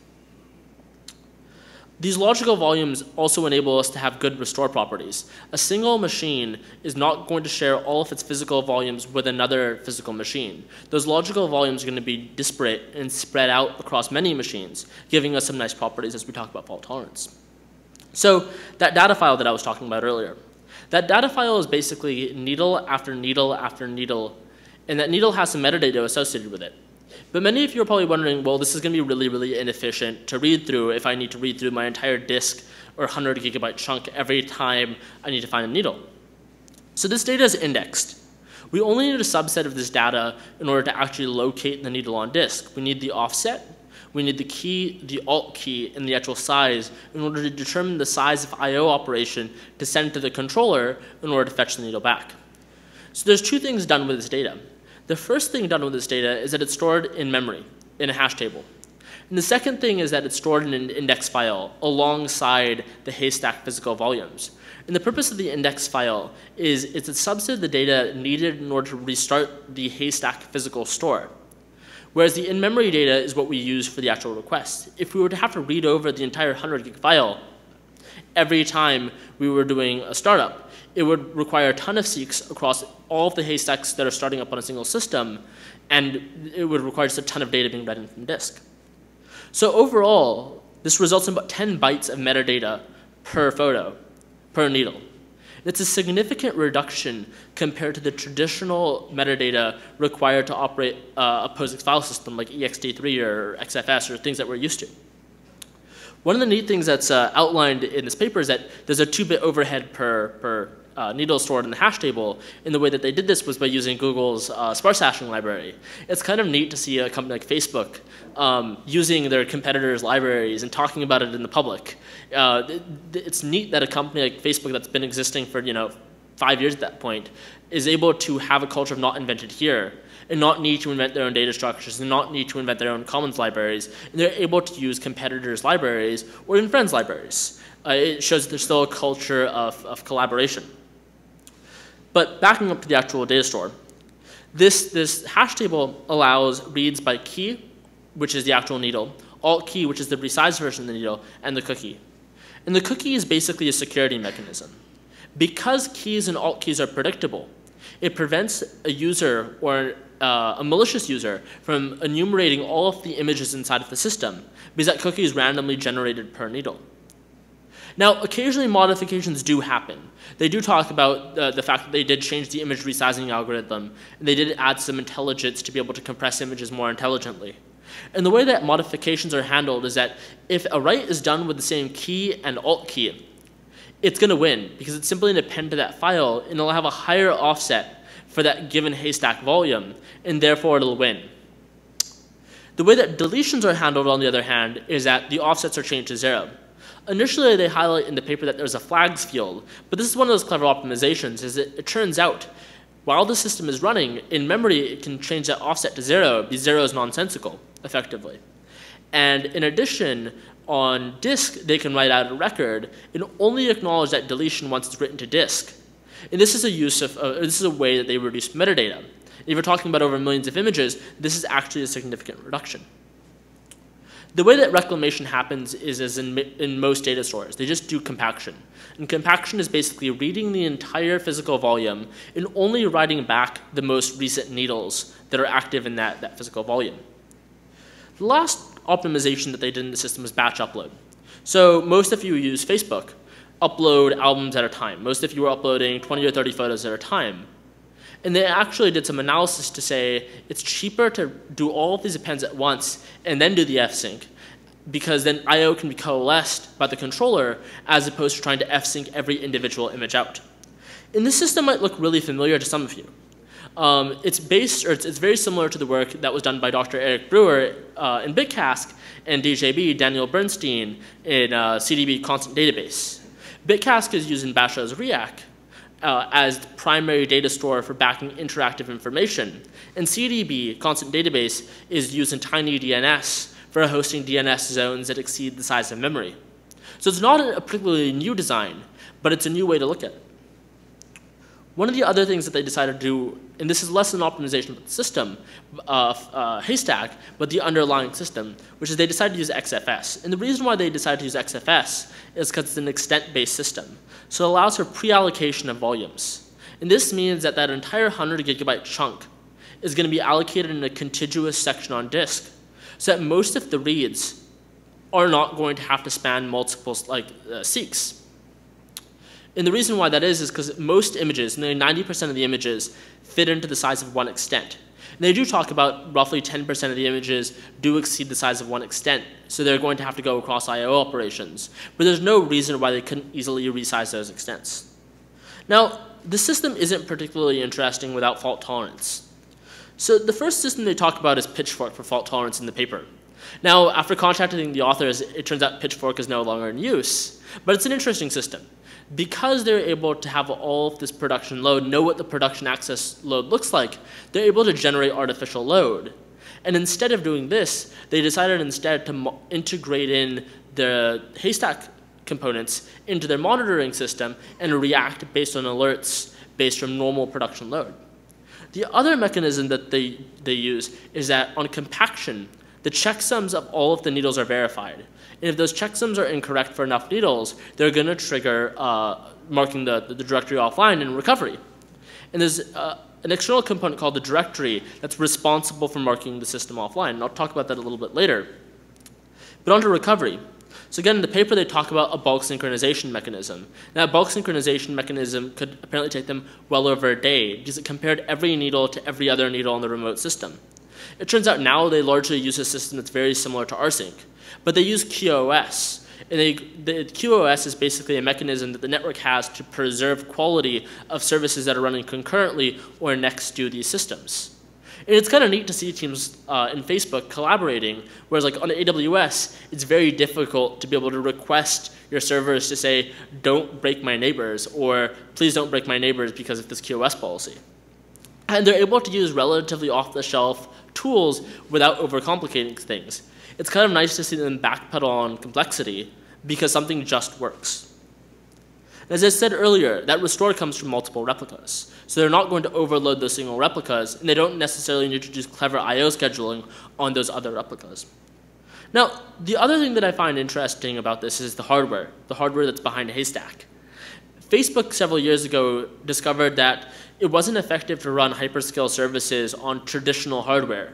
These logical volumes also enable us to have good restore properties. A single machine is not going to share all of its physical volumes with another physical machine. Those logical volumes are going to be disparate and spread out across many machines, giving us some nice properties as we talk about fault tolerance. So that data file that I was talking about earlier, that data file is basically needle after needle after needle, and that needle has some metadata associated with it. But many of you are probably wondering, well, this is going to be really, really inefficient to read through if I need to read through my entire disk or 100 gigabyte chunk every time I need to find a needle. So this data is indexed. We only need a subset of this data in order to actually locate the needle on disk. We need the offset, we need the key, the alt key, and the actual size in order to determine the size of I/O operation to send to the controller in order to fetch the needle back. So there's two things done with this data. The first thing done with this data is that it's stored in memory, in a hash table. And the second thing is that it's stored in an index file alongside the haystack physical volumes. And the purpose of the index file is it's a subset of the data needed in order to restart the haystack physical store. Whereas the in-memory data is what we use for the actual request. If we were to have to read over the entire 100 gig file every time we were doing a startup, it would require a ton of seeks across all of the haystacks that are starting up on a single system, and it would require just a ton of data being read in from disk. So overall, this results in about 10 bytes of metadata per photo, per needle. It's a significant reduction compared to the traditional metadata required to operate a POSIX file system like ext3 or XFS or things that we're used to. One of the neat things that's outlined in this paper is that there's a 2-bit overhead per needle stored in the hash table, and the way that they did this was by using Google's sparse hashing library. It's kind of neat to see a company like Facebook using their competitors' libraries and talking about it in the public. It's neat that a company like Facebook that's been existing for 5 years at that point is able to have a culture of not invented here, and not need to invent their own data structures, and not need to invent their own commons libraries, and they're able to use competitors' libraries or even friends' libraries. It shows that there's still a culture of collaboration. But backing up to the actual data store, this hash table allows reads by key, which is the actual needle, alt key, which is the resized version of the needle, and the cookie. And the cookie is basically a security mechanism. Because keys and alt keys are predictable, it prevents a user or a malicious user from enumerating all of the images inside of the system, because that cookie is randomly generated per needle. Now, occasionally modifications do happen. They do talk about the fact that they did change the image resizing algorithm, and they did add some intelligence to be able to compress images more intelligently. And the way that modifications are handled is that if a write is done with the same key and alt key, it's going to win, because it's simply an append to that file, and it'll have a higher offset for that given haystack volume, and therefore it'll win. The way that deletions are handled, on the other hand, is that the offsets are changed to 0. Initially, they highlight in the paper that there's a flags field, but this is one of those clever optimizations, is that it turns out, while the system is running, in memory it can change that offset to 0, because 0 is nonsensical, effectively. And in addition, on disk, they can write out a record and only acknowledge that deletion once it's written to disk. And this is a use of, this is a way that they reduce metadata. If you're talking about over millions of images, this is actually a significant reduction. The way that reclamation happens is as in most data stores. They just do compaction. And compaction is basically reading the entire physical volume and only writing back the most recent needles that are active in that physical volume. The last optimization that they did in the system was batch upload. So most of you use Facebook, upload albums at a time. Most of you are uploading 20 or 30 photos at a time. And they actually did some analysis to say it's cheaper to do all of these appends at once and then do the fsync, because then I/O can be coalesced by the controller as opposed to trying to fsync every individual image out. And this system might look really familiar to some of you. It's very similar to the work that was done by Dr. Eric Brewer in Bitcask and DJB, Daniel Bernstein, in CDB Constant Database. Bitcask is using Basha's REAC, as the primary data store for backing interactive information. And CDB, constant database, is used in tiny DNS for hosting DNS zones that exceed the size of memory. So it's not a particularly new design, but it's a new way to look at it. One of the other things that they decided to do, and this is less an optimization of the system, Haystack, but the underlying system, which is they decided to use XFS. And the reason why they decided to use XFS is because it's an extent-based system. So it allows for pre-allocation of volumes. And this means that that entire 100 gigabyte chunk is going to be allocated in a contiguous section on disk, so that most of the reads are not going to have to span multiple seeks. And the reason why that is because most images, nearly 90% of the images, fit into the size of one extent. And they do talk about roughly 10% of the images do exceed the size of one extent, so they're going to have to go across I/O operations. But there's no reason why they couldn't easily resize those extents. Now, the system isn't particularly interesting without fault tolerance. So the first system they talk about is Pitchfork for fault tolerance in the paper. Now, after contacting the authors, it turns out Pitchfork is no longer in use, but it's an interesting system. Because they're able to have all of this production load, know what the production access load looks like, they're able to generate artificial load. And instead of doing this, they decided instead to integrate in the Haystack components into their monitoring system and react based on alerts based from normal production load. The other mechanism that they use is that on compaction, the checksums of all of the needles are verified. And if those checksums are incorrect for enough needles, they're going to trigger marking the directory offline in recovery. And there's an external component called the directory that's responsible for marking the system offline. And I'll talk about that a little bit later. But on to recovery. So again, in the paper, they talk about a bulk synchronization mechanism. Now, a bulk synchronization mechanism could apparently take them well over a day because it compared every needle to every other needle on the remote system. It turns out now they largely use a system that's very similar to rsync. But they use QoS. And the QoS is basically a mechanism that the network has to preserve quality of services that are running concurrently or next to these systems. And it's kind of neat to see teams in Facebook collaborating, whereas like on AWS, it's very difficult to be able to request your servers to say, don't break my neighbors, or please don't break my neighbors because of this QoS policy. And they're able to use relatively off-the-shelf tools without overcomplicating things. It's kind of nice to see them backpedal on complexity because something just works. As I said earlier, that restore comes from multiple replicas. So they're not going to overload those single replicas, and they don't necessarily need to use clever I/O scheduling on those other replicas. Now, the other thing that I find interesting about this is the hardware that's behind Haystack. Facebook several years ago discovered that it wasn't effective to run hyperscale services on traditional hardware.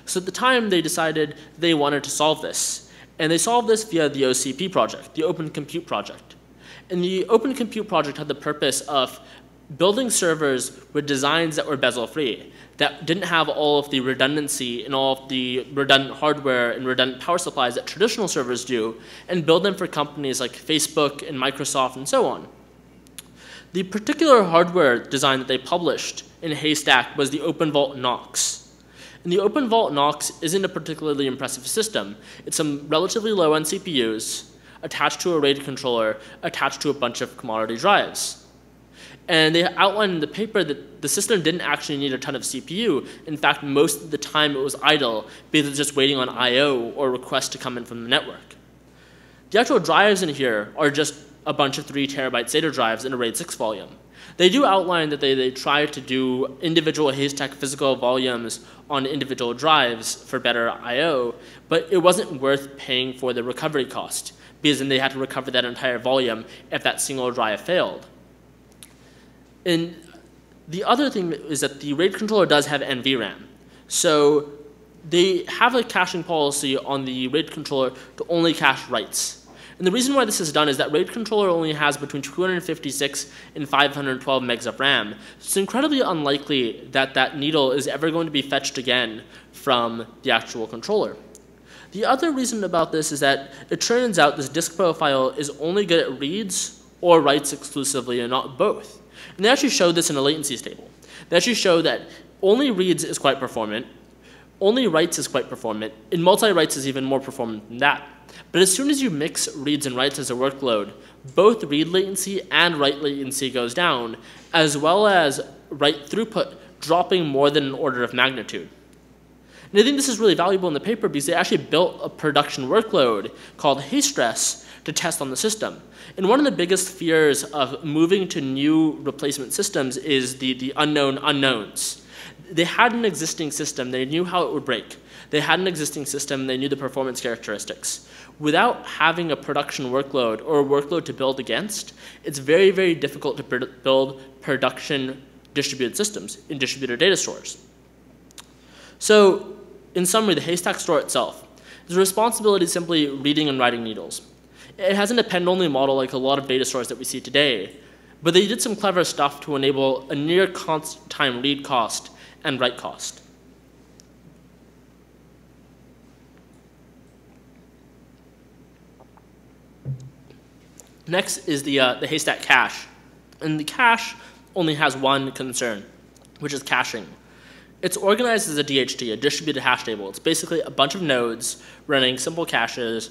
So at the time, they decided they wanted to solve this. And they solved this via the OCP project, the Open Compute Project. And the Open Compute Project had the purpose of building servers with designs that were bezel-free, that didn't have all of the redundancy and all of the redundant hardware and redundant power supplies that traditional servers do, and build them for companies like Facebook and Microsoft and so on. The particular hardware design that they published in Haystack was the OpenVault Knox. And the OpenVault Knox isn't a particularly impressive system. It's some relatively low-end CPUs attached to a RAID controller, attached to a bunch of commodity drives. And they outlined in the paper that the system didn't actually need a ton of CPU. In fact, most of the time it was idle because it's just waiting on I/O or requests to come in from the network. The actual drives in here are just a bunch of 3 terabyte SATA drives in a RAID 6 volume. They do outline that they try to do individual Haystack physical volumes on individual drives for better I/O, but it wasn't worth paying for the recovery cost, because then they had to recover that entire volume if that single drive failed. And the other thing is that the RAID controller does have NVRAM. So they have a caching policy on the RAID controller to only cache writes. And the reason why this is done is that RAID controller only has between 256 and 512 megs of RAM. It's incredibly unlikely that that needle is ever going to be fetched again from the actual controller. The other reason about this is that it turns out this disk profile is only good at reads or writes exclusively and not both. And they actually showed this in a latency table. They actually show that only reads is quite performant, only writes is quite performant, and multi-writes is even more performant than that. But as soon as you mix reads and writes as a workload, both read latency and write latency goes down, as well as write throughput dropping more than an order of magnitude. And I think this is really valuable in the paper because they actually built a production workload called Haystress to test on the system. And one of the biggest fears of moving to new replacement systems is the unknown unknowns. They had an existing system, they knew how it would break. They had an existing system, they knew the performance characteristics. Without having a production workload or a workload to build against, it's very, very difficult to build production distributed systems in distributed data stores. So, in summary, the Haystack store itself is a responsibility simply reading and writing needles. It has an append-only model like a lot of data stores that we see today, but they did some clever stuff to enable a near constant time read cost and write cost. Next is the Haystack cache. And the cache only has one concern, which is caching. It's organized as a DHT, a distributed hash table. It's basically a bunch of nodes running simple caches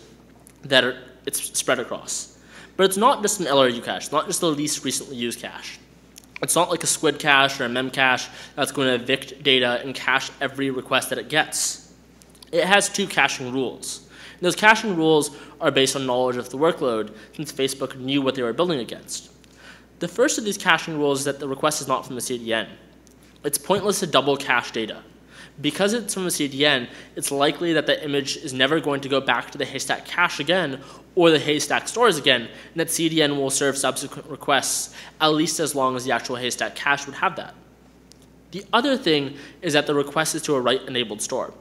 that it's spread across. But it's not just an LRU cache. It's not just the least recently used cache. It's not like a squid cache or a mem cache that's going to evict data and cache every request that it gets. It has two caching rules. And those caching rules are based on knowledge of the workload, since Facebook knew what they were building against. The first of these caching rules is that the request is not from the CDN. It's pointless to double cache data. Because it's from a CDN, it's likely that the image is never going to go back to the Haystack cache again or the Haystack stores again, and that CDN will serve subsequent requests at least as long as the actual Haystack cache would have that. The other thing is that the request is to a write-enabled store.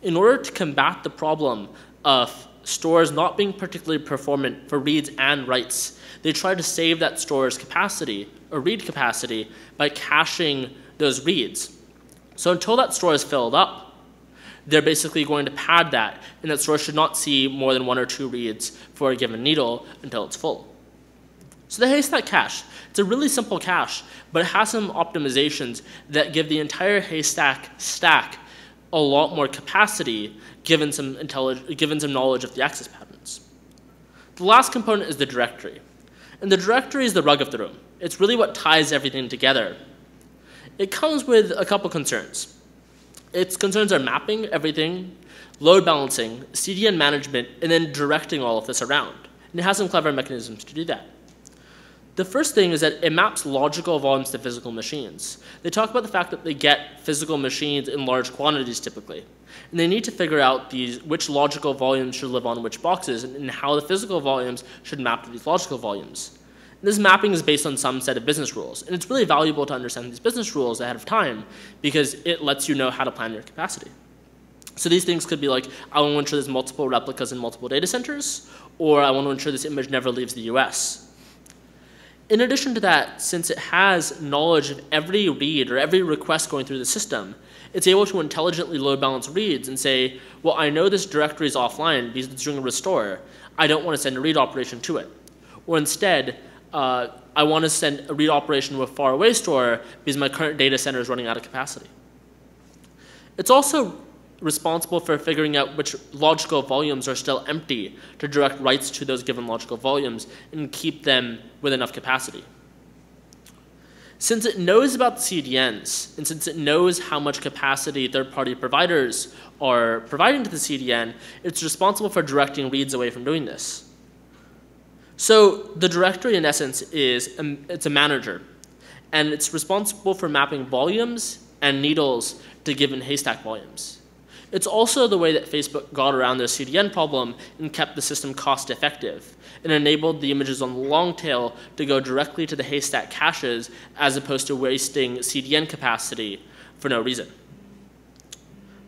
In order to combat the problem of stores not being particularly performant for reads and writes, they try to save that store's capacity, or read capacity, by caching those reads. So until that store is filled up, they're basically going to pad that, and that store should not see more than 1 or 2 reads for a given needle until it's full. So the Haystack cache, it's a really simple cache, but it has some optimizations that give the entire Haystack stack a lot more capacity given some knowledge of the access patterns. The last component is the directory. And the directory is the rug of the room. It's really what ties everything together. It comes with a couple concerns. Its concerns are mapping everything, load balancing, CDN management, and then directing all of this around. And it has some clever mechanisms to do that. The first thing is that it maps logical volumes to physical machines. They talk about the fact that they get physical machines in large quantities typically. And they need to figure out which logical volumes should live on which boxes and how the physical volumes should map to these logical volumes. And this mapping is based on some set of business rules. And it's really valuable to understand these business rules ahead of time because it lets you know how to plan your capacity. So these things could be like, I want to ensure there's multiple replicas in multiple data centers, or I want to ensure this image never leaves the US. In addition to that, since it has knowledge of every read or every request going through the system, it's able to intelligently load balance reads and say, well, I know this directory is offline because it's doing a restore. I don't want to send a read operation to it. Or instead, I want to send a read operation to a faraway store because my current data center is running out of capacity. It's also responsible for figuring out which logical volumes are still empty to direct writes to those given logical volumes and keep them with enough capacity. Since it knows about the CDNs, and since it knows how much capacity third-party providers are providing to the CDN, it's responsible for directing reads away from doing this. So the directory, in essence, it's a manager, and it's responsible for mapping volumes and needles to given Haystack volumes. It's also the way that Facebook got around their CDN problem and kept the system cost-effective and enabled the images on the long tail to go directly to the Haystack caches as opposed to wasting CDN capacity for no reason.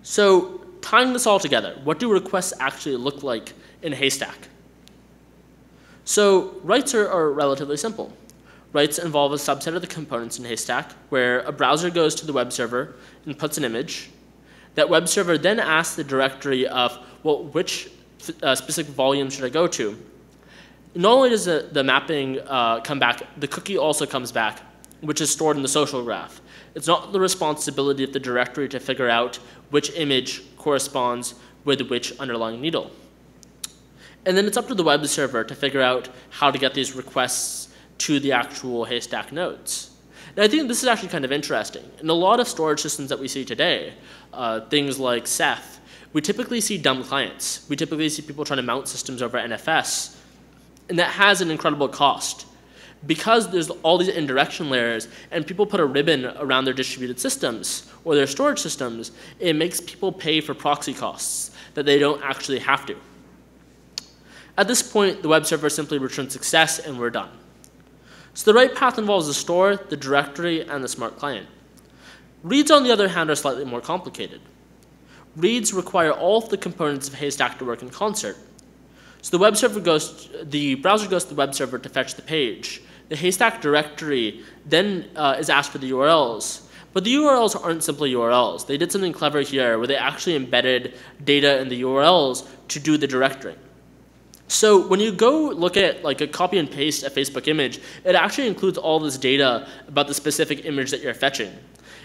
So tying this all together, what do requests actually look like in Haystack? So writes are relatively simple. Writes involve a subset of the components in Haystack where a browser goes to the web server and puts an image. That web server then asks the directory of, well, which specific volume should I go to? Not only does the mapping come back, the cookie also comes back which is stored in the social graph. It's not the responsibility of the directory to figure out which image corresponds with which underlying needle. And then it's up to the web server to figure out how to get these requests to the actual haystack nodes. Now, I think this is actually kind of interesting. In a lot of storage systems that we see today, things like Ceph, we typically see dumb clients. We typically see people trying to mount systems over NFS, and that has an incredible cost. Because there's all these indirection layers and people put a ribbon around their distributed systems or their storage systems, it makes people pay for proxy costs that they don't actually have to. At this point, the web server simply returns success and we're done. So the right path involves the store, the directory, and the smart client. Reads, on the other hand, are slightly more complicated. Reads require all of the components of Haystack to work in concert. So the browser goes to the web server to fetch the page. The Haystack directory then is asked for the URLs. But the URLs aren't simply URLs. They did something clever here where they actually embedded data in the URLs to do the directory. So when you go look at like a copy and paste a Facebook image, it actually includes all this data about the specific image that you're fetching.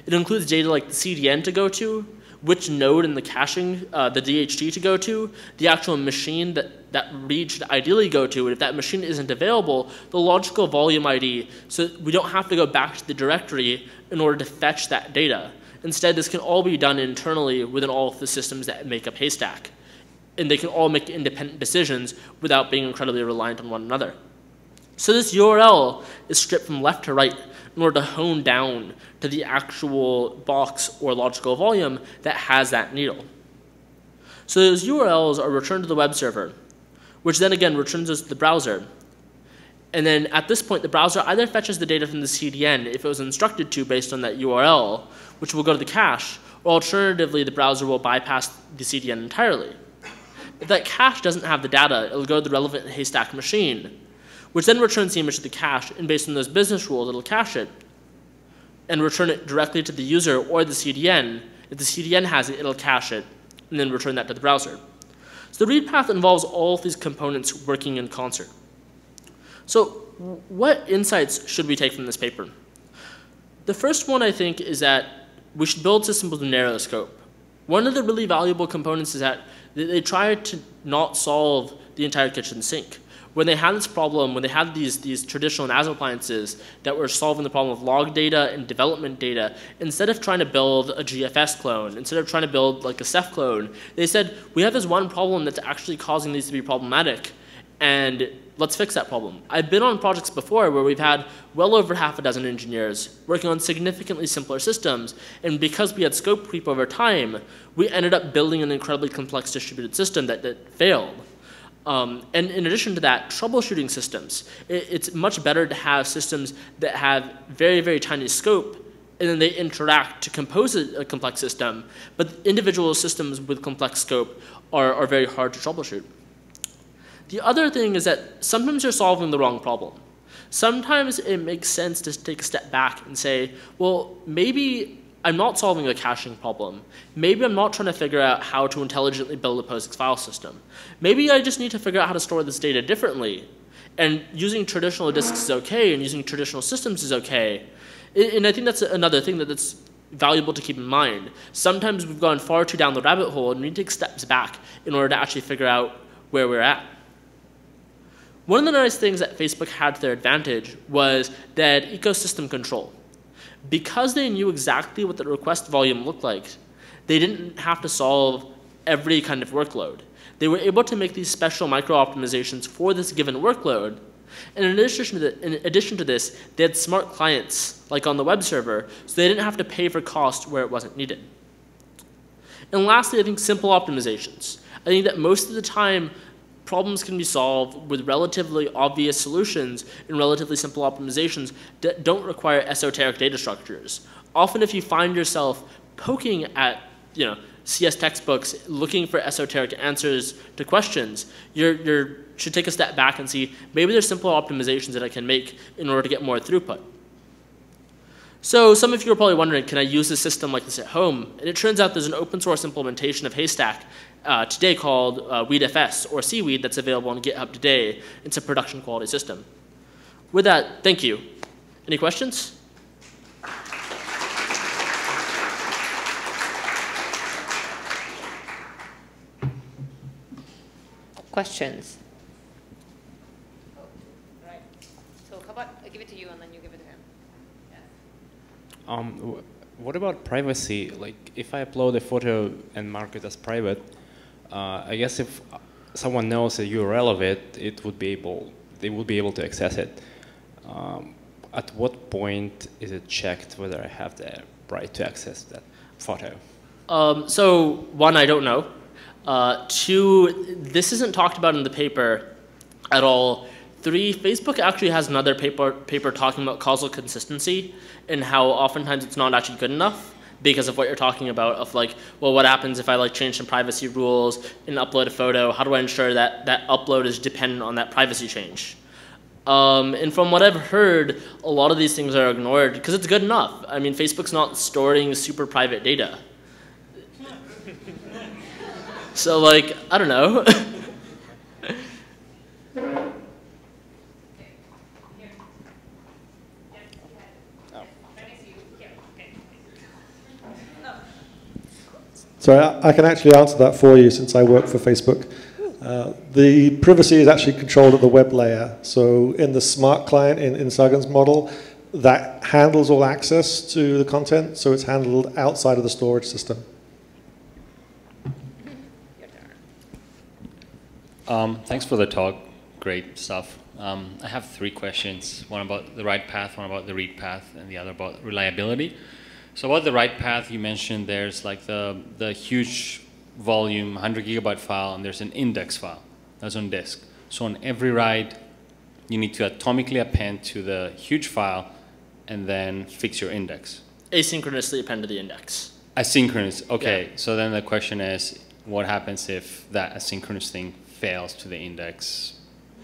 It includes data like the CDN to go to, which node in the caching, the DHT to go to, the actual machine that read should ideally go to, and if that machine isn't available, the logical volume ID, so we don't have to go back to the directory in order to fetch that data. Instead, this can all be done internally within all of the systems that make up Haystack. And they can all make independent decisions without being incredibly reliant on one another. So this URL is stripped from left to right in order to hone down to the actual box or logical volume that has that needle. So those URLs are returned to the web server, which then again returns those to the browser. And then at this point, the browser either fetches the data from the CDN if it was instructed to based on that URL, which will go to the cache, or alternatively, the browser will bypass the CDN entirely. If that cache doesn't have the data, it'll go to the relevant Haystack machine, which then returns the image to the cache, and based on those business rules, it'll cache it and return it directly to the user or the CDN. If the CDN has it, it'll cache it, and then return that to the browser. So the read path involves all of these components working in concert. So what insights should we take from this paper? The first one, I think, is that we should build systems with a narrow scope. One of the really valuable components is that they try to not solve the entire kitchen sink. When they had this problem, when they had these traditional NAS appliances that were solving the problem of log data and development data, instead of trying to build a GFS clone, instead of trying to build like a Ceph clone, they said, we have this one problem that's actually causing these to be problematic, and let's fix that problem. I've been on projects before where we've had well over half a dozen engineers working on significantly simpler systems, and because we had scope creep over time, we ended up building an incredibly complex distributed system that failed. And in addition to that, troubleshooting systems. It's much better to have systems that have very, very tiny scope, and then they interact to compose a complex system, but individual systems with complex scope are very hard to troubleshoot. The other thing is that sometimes you're solving the wrong problem. Sometimes it makes sense to take a step back and say, well, maybe I'm not solving a caching problem. Maybe I'm not trying to figure out how to intelligently build a POSIX file system. Maybe I just need to figure out how to store this data differently. And using traditional disks is okay, and using traditional systems is okay. And I think that's another thing that's valuable to keep in mind. Sometimes we've gone far too down the rabbit hole, and we need to take steps back in order to actually figure out where we're at. One of the nice things that Facebook had to their advantage was that ecosystem control. Because they knew exactly what the request volume looked like, they didn't have to solve every kind of workload. They were able to make these special micro-optimizations for this given workload. And in addition to this, they had smart clients, like on the web server, so they didn't have to pay for cost where it wasn't needed. And lastly, I think simple optimizations. I think that most of the time, problems can be solved with relatively obvious solutions and relatively simple optimizations that don't require esoteric data structures. Often if you find yourself poking at CS textbooks looking for esoteric answers to questions, you should take a step back and see maybe there's simple optimizations that I can make in order to get more throughput. So some of you are probably wondering, can I use a system like this at home? And it turns out there's an open source implementation of Haystack today called WeedFS, or Seaweed, that's available on GitHub today. It's a production quality system. With that, thank you. Any questions? questions? Right. So how about I give it to you and then you give it to him? What about privacy? Like, if I upload a photo and mark it as private, I guess if someone knows the URL of it, they would be able to access it. At what point is it checked whether I have the right to access that photo? So one, I don't know. Two, this isn't talked about in the paper at all. Three, Facebook actually has another paper talking about causal consistency and how oftentimes it's not actually good enough because of what you're talking about of like, well, what happens if I like change some privacy rules and upload a photo? How do I ensure that that upload is dependent on that privacy change? And from what I've heard, a lot of these things are ignored because it's good enough. I mean, Facebook's not storing super private data. So like, I don't know. So I can actually answer that for you since I work for Facebook. The privacy is actually controlled at the web layer. So in the smart client in Sargun's model, that handles all access to the content, so it's handled outside of the storage system. Thanks for the talk. Great stuff. I have 3 questions. One about the write path, one about the read path, and the other about reliability. So about the write path, you mentioned there's like the huge volume, 100 gigabyte file, and there's an index file that's on disk. So on every write, you need to atomically append to the huge file and then fix your index. Asynchronously append to the index. Asynchronous, okay. Yeah. So then the question is, what happens if that asynchronous thing fails to the index?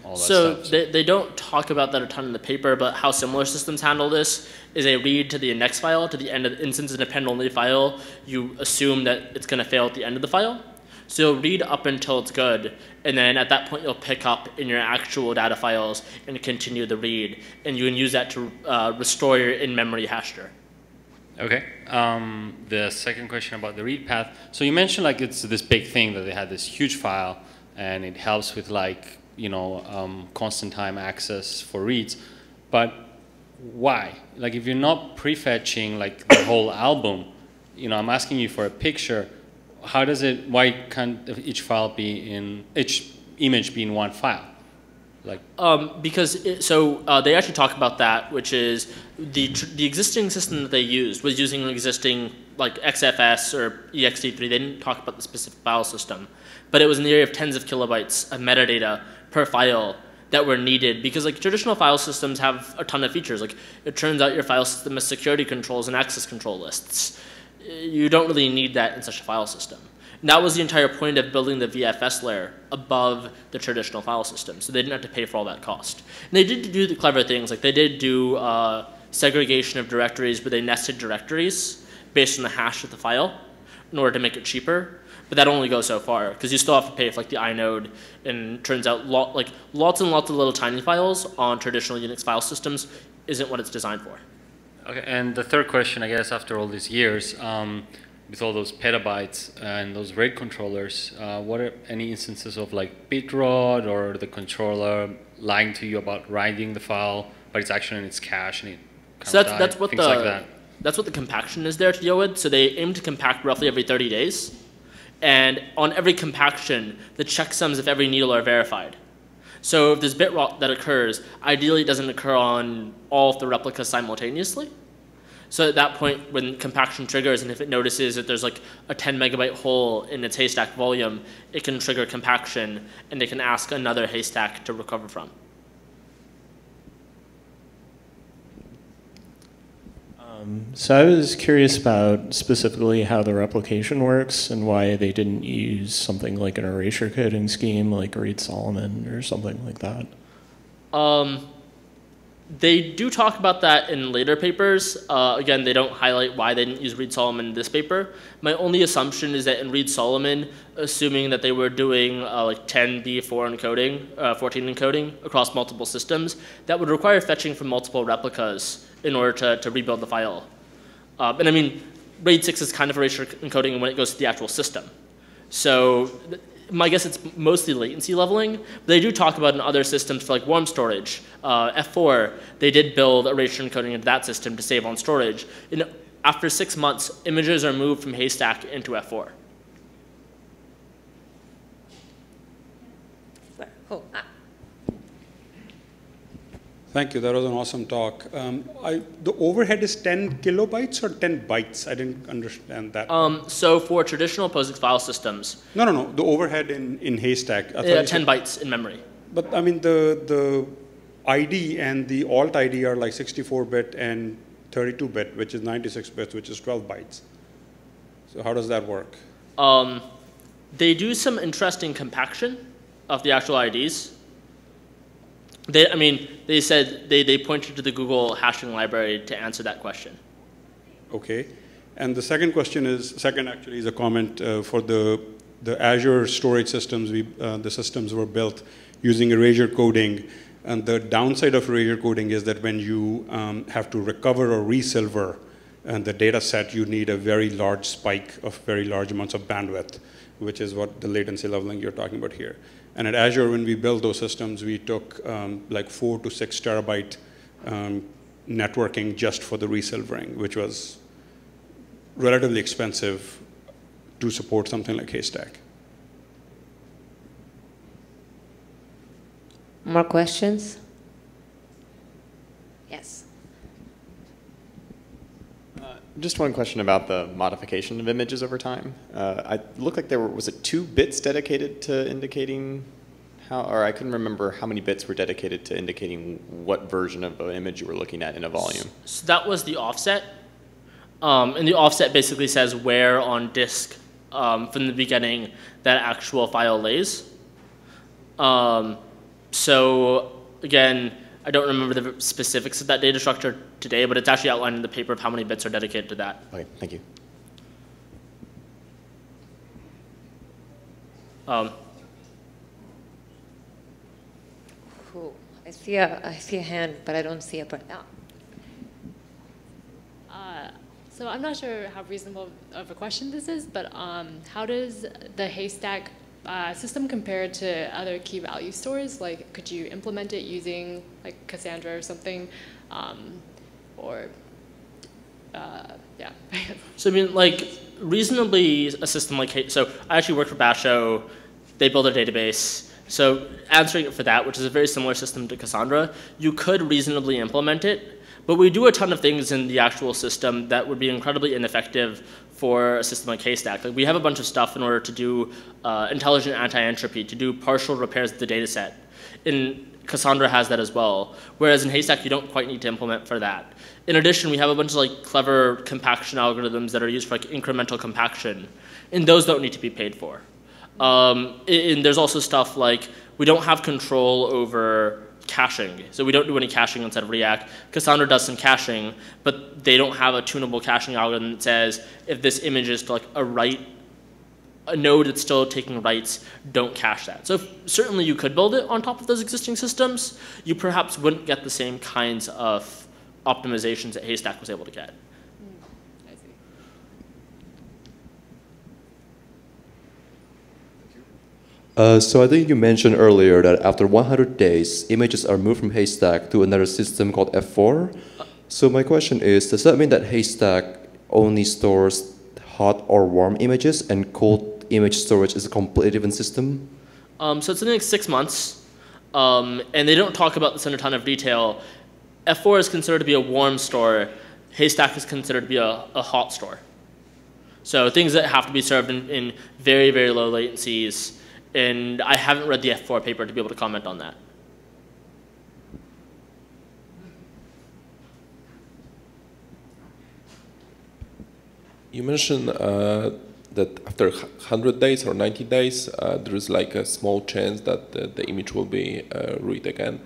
All that stuff. They don't talk about that a ton in the paper, but how similar systems handle this is a read to the index file, to the end of the instance and append only file. You assume that it's going to fail at the end of the file. So you'll read up until it's good, and then at that point you'll pick up in your actual data files and continue the read, and you can use that to restore your in-memory hasher. Okay. The second question about the read path. So you mentioned like it's this big thing that they had this huge file, and it helps with like, you know, constant time access for reads. But why? Like if you're not prefetching like the whole album, you know, I'm asking you for a picture. How does it? Why can't each file be in each image be in one file? Like because they actually talk about that, which is the existing system that they used was using an existing like XFS or ext3. They didn't talk about the specific file system, but it was in the area of tens of kilobytes of metadata per file that were needed because like traditional file systems have a ton of features. Like it turns out your file system has security controls and access control lists. You don't really need that in such a file system. And that was the entire point of building the VFS layer above the traditional file system, so they didn't have to pay for all that cost. And they did do the clever things, like they did do segregation of directories where they nested directories based on the hash of the file in order to make it cheaper. But that only goes so far, because you still have to pay for like the inode, and it turns out lots and lots of little tiny files on traditional Unix file systems isn't what it's designed for. Okay, and the third question, I guess, after all these years, with all those petabytes and those RAID controllers, what are any instances of like bitrot or the controller lying to you about writing the file, but it's actually in its cache and it So can't that's die, what things like that. That's what the compaction is there to deal with. So they aim to compact roughly every 30 days. And on every compaction, the checksums of every needle are verified. So if there's bit rot that occurs, ideally it doesn't occur on all of the replicas simultaneously. So at that point, when compaction triggers, and if it notices that there's like a 10 megabyte hole in its haystack volume, it can trigger compaction, and they can ask another haystack to recover from. So I was curious about specifically how the replication works and why they didn't use something like an erasure coding scheme like Reed-Solomon or something like that. They do talk about that in later papers. Again, they don't highlight why they didn't use Reed-Solomon in this paper. My only assumption is that in Reed-Solomon, assuming that they were doing like 10b4 encoding, 14 encoding across multiple systems, that would require fetching from multiple replicas in order to rebuild the file. And I mean, RAID 6 is kind of erasure encoding when it goes to the actual system. So my guess it's mostly latency leveling, but they do talk about in other systems for like warm storage. F4, they did build erasure encoding into that system to save on storage. And after 6 months, images are moved from Haystack into F4. Cool. Thank you. That was an awesome talk. The overhead is 10 kilobytes or 10 bytes? I didn't understand that. So for traditional POSIX file systems. No. The overhead in Haystack. 10 bytes in memory. But I mean, the ID and the alt ID are like 64-bit and 32-bit, which is 96 bits, which is 12 bytes. So how does that work? They do some interesting compaction of the actual IDs. They said they pointed to the Google hashing library to answer that question. Okay. And the second question is, actually is a comment for the Azure storage systems. The systems were built using erasure coding. And the downside of erasure coding is that when you have to recover or resilver the data set, you need a very large spike of very large amounts of bandwidth, which is what the latency leveling you're talking about here. And at Azure, when we built those systems, we took like 4 to 6 terabyte networking just for the resilvering, which was relatively expensive to support something like Haystack. More questions? Yes. Just one question about the modification of images over time. It looked like was it 2 bits dedicated to indicating how, or I couldn't remember how many bits were dedicated to indicating what version of an image you were looking at in a volume. So that was the offset. And the offset basically says where on disk from the beginning that actual file lays. So again, I don't remember the specifics of that data structure today, but it's actually outlined in the paper of how many bits are dedicated to that. Okay, thank you. Cool. I see a hand, but I don't see a person. So I'm not sure how reasonable of a question this is, but how does the Haystack system compare to other key value stores? Like, could you implement it using like Cassandra or something, yeah. So I mean, like reasonably a system like so I actually work for Basho. They build a database. So answering it for that, which is a very similar system to Cassandra, you could reasonably implement it. But we do a ton of things in the actual system that would be incredibly ineffective for a system like Haystack. Like we have a bunch of stuff in order to do intelligent anti-entropy, to do partial repairs of the data set. And Cassandra has that as well. Whereas in Haystack, you don't quite need to implement for that. In addition, we have a bunch of like clever compaction algorithms that are used for like incremental compaction. And those don't need to be paid for. And there's also stuff like we don't have control over caching. So we don't do any caching inside of React. Cassandra does some caching, but they don't have a tunable caching algorithm that says if this image is to like a node that's still taking writes, don't cache that. So certainly you could build it on top of those existing systems. You perhaps wouldn't get the same kinds of optimizations that Haystack was able to get. So I think you mentioned earlier that after 100 days, images are moved from Haystack to another system called F4. So my question is, does that mean that Haystack only stores hot or warm images and cold image storage is a completely different system? So it's something like 6 months, and they don't talk about this in a ton of detail. F4 is considered to be a warm store. Haystack is considered to be a hot store. So things that have to be served in very, very low latencies. And I haven't read the F4 paper to be able to comment on that. You mentioned that after 100 days or 90 days, there is like a small chance that the image will be read again.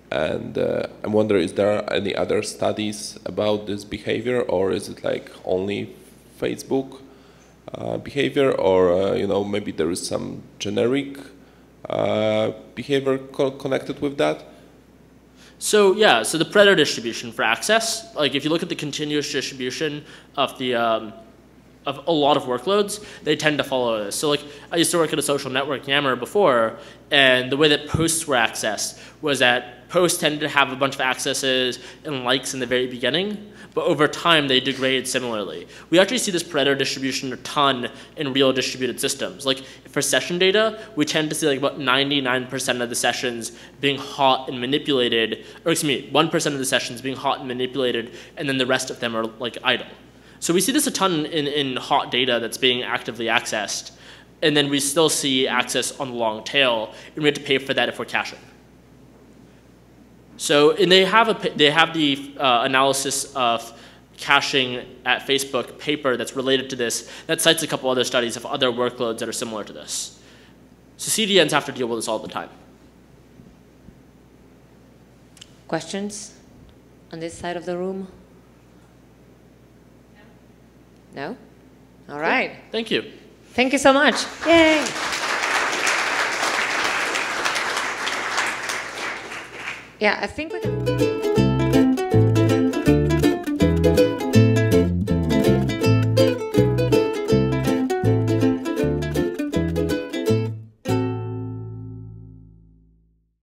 And I'm wondering, is there any other studies about this behavior, or is it like only Facebook behavior, or you know, maybe there is some generic behavior connected with that? So yeah, so the Pareto distribution for access, like if you look at the continuous distribution of the of a lot of workloads, they tend to follow this. So like, I used to work at a social network, Yammer, before, and the way that posts were accessed was that posts tended to have a bunch of accesses and likes in the very beginning, but over time they degrade similarly. We actually see this Pareto distribution a ton in real distributed systems. Like for session data, we tend to see like about 99% of the sessions being hot and manipulated, or excuse me, 1% of the sessions being hot and manipulated, and then the rest of them are like idle. So we see this a ton in hot data that's being actively accessed, and then we still see access on the long tail, and we have to pay for that if we're caching. So, and they have the analysis of caching at Facebook paper that's related to this that cites a couple other studies of other workloads that are similar to this. So CDNs have to deal with this all the time. Questions on this side of the room? No? All right. Thank you. Thank you so much. Yay. Yeah, I think we can...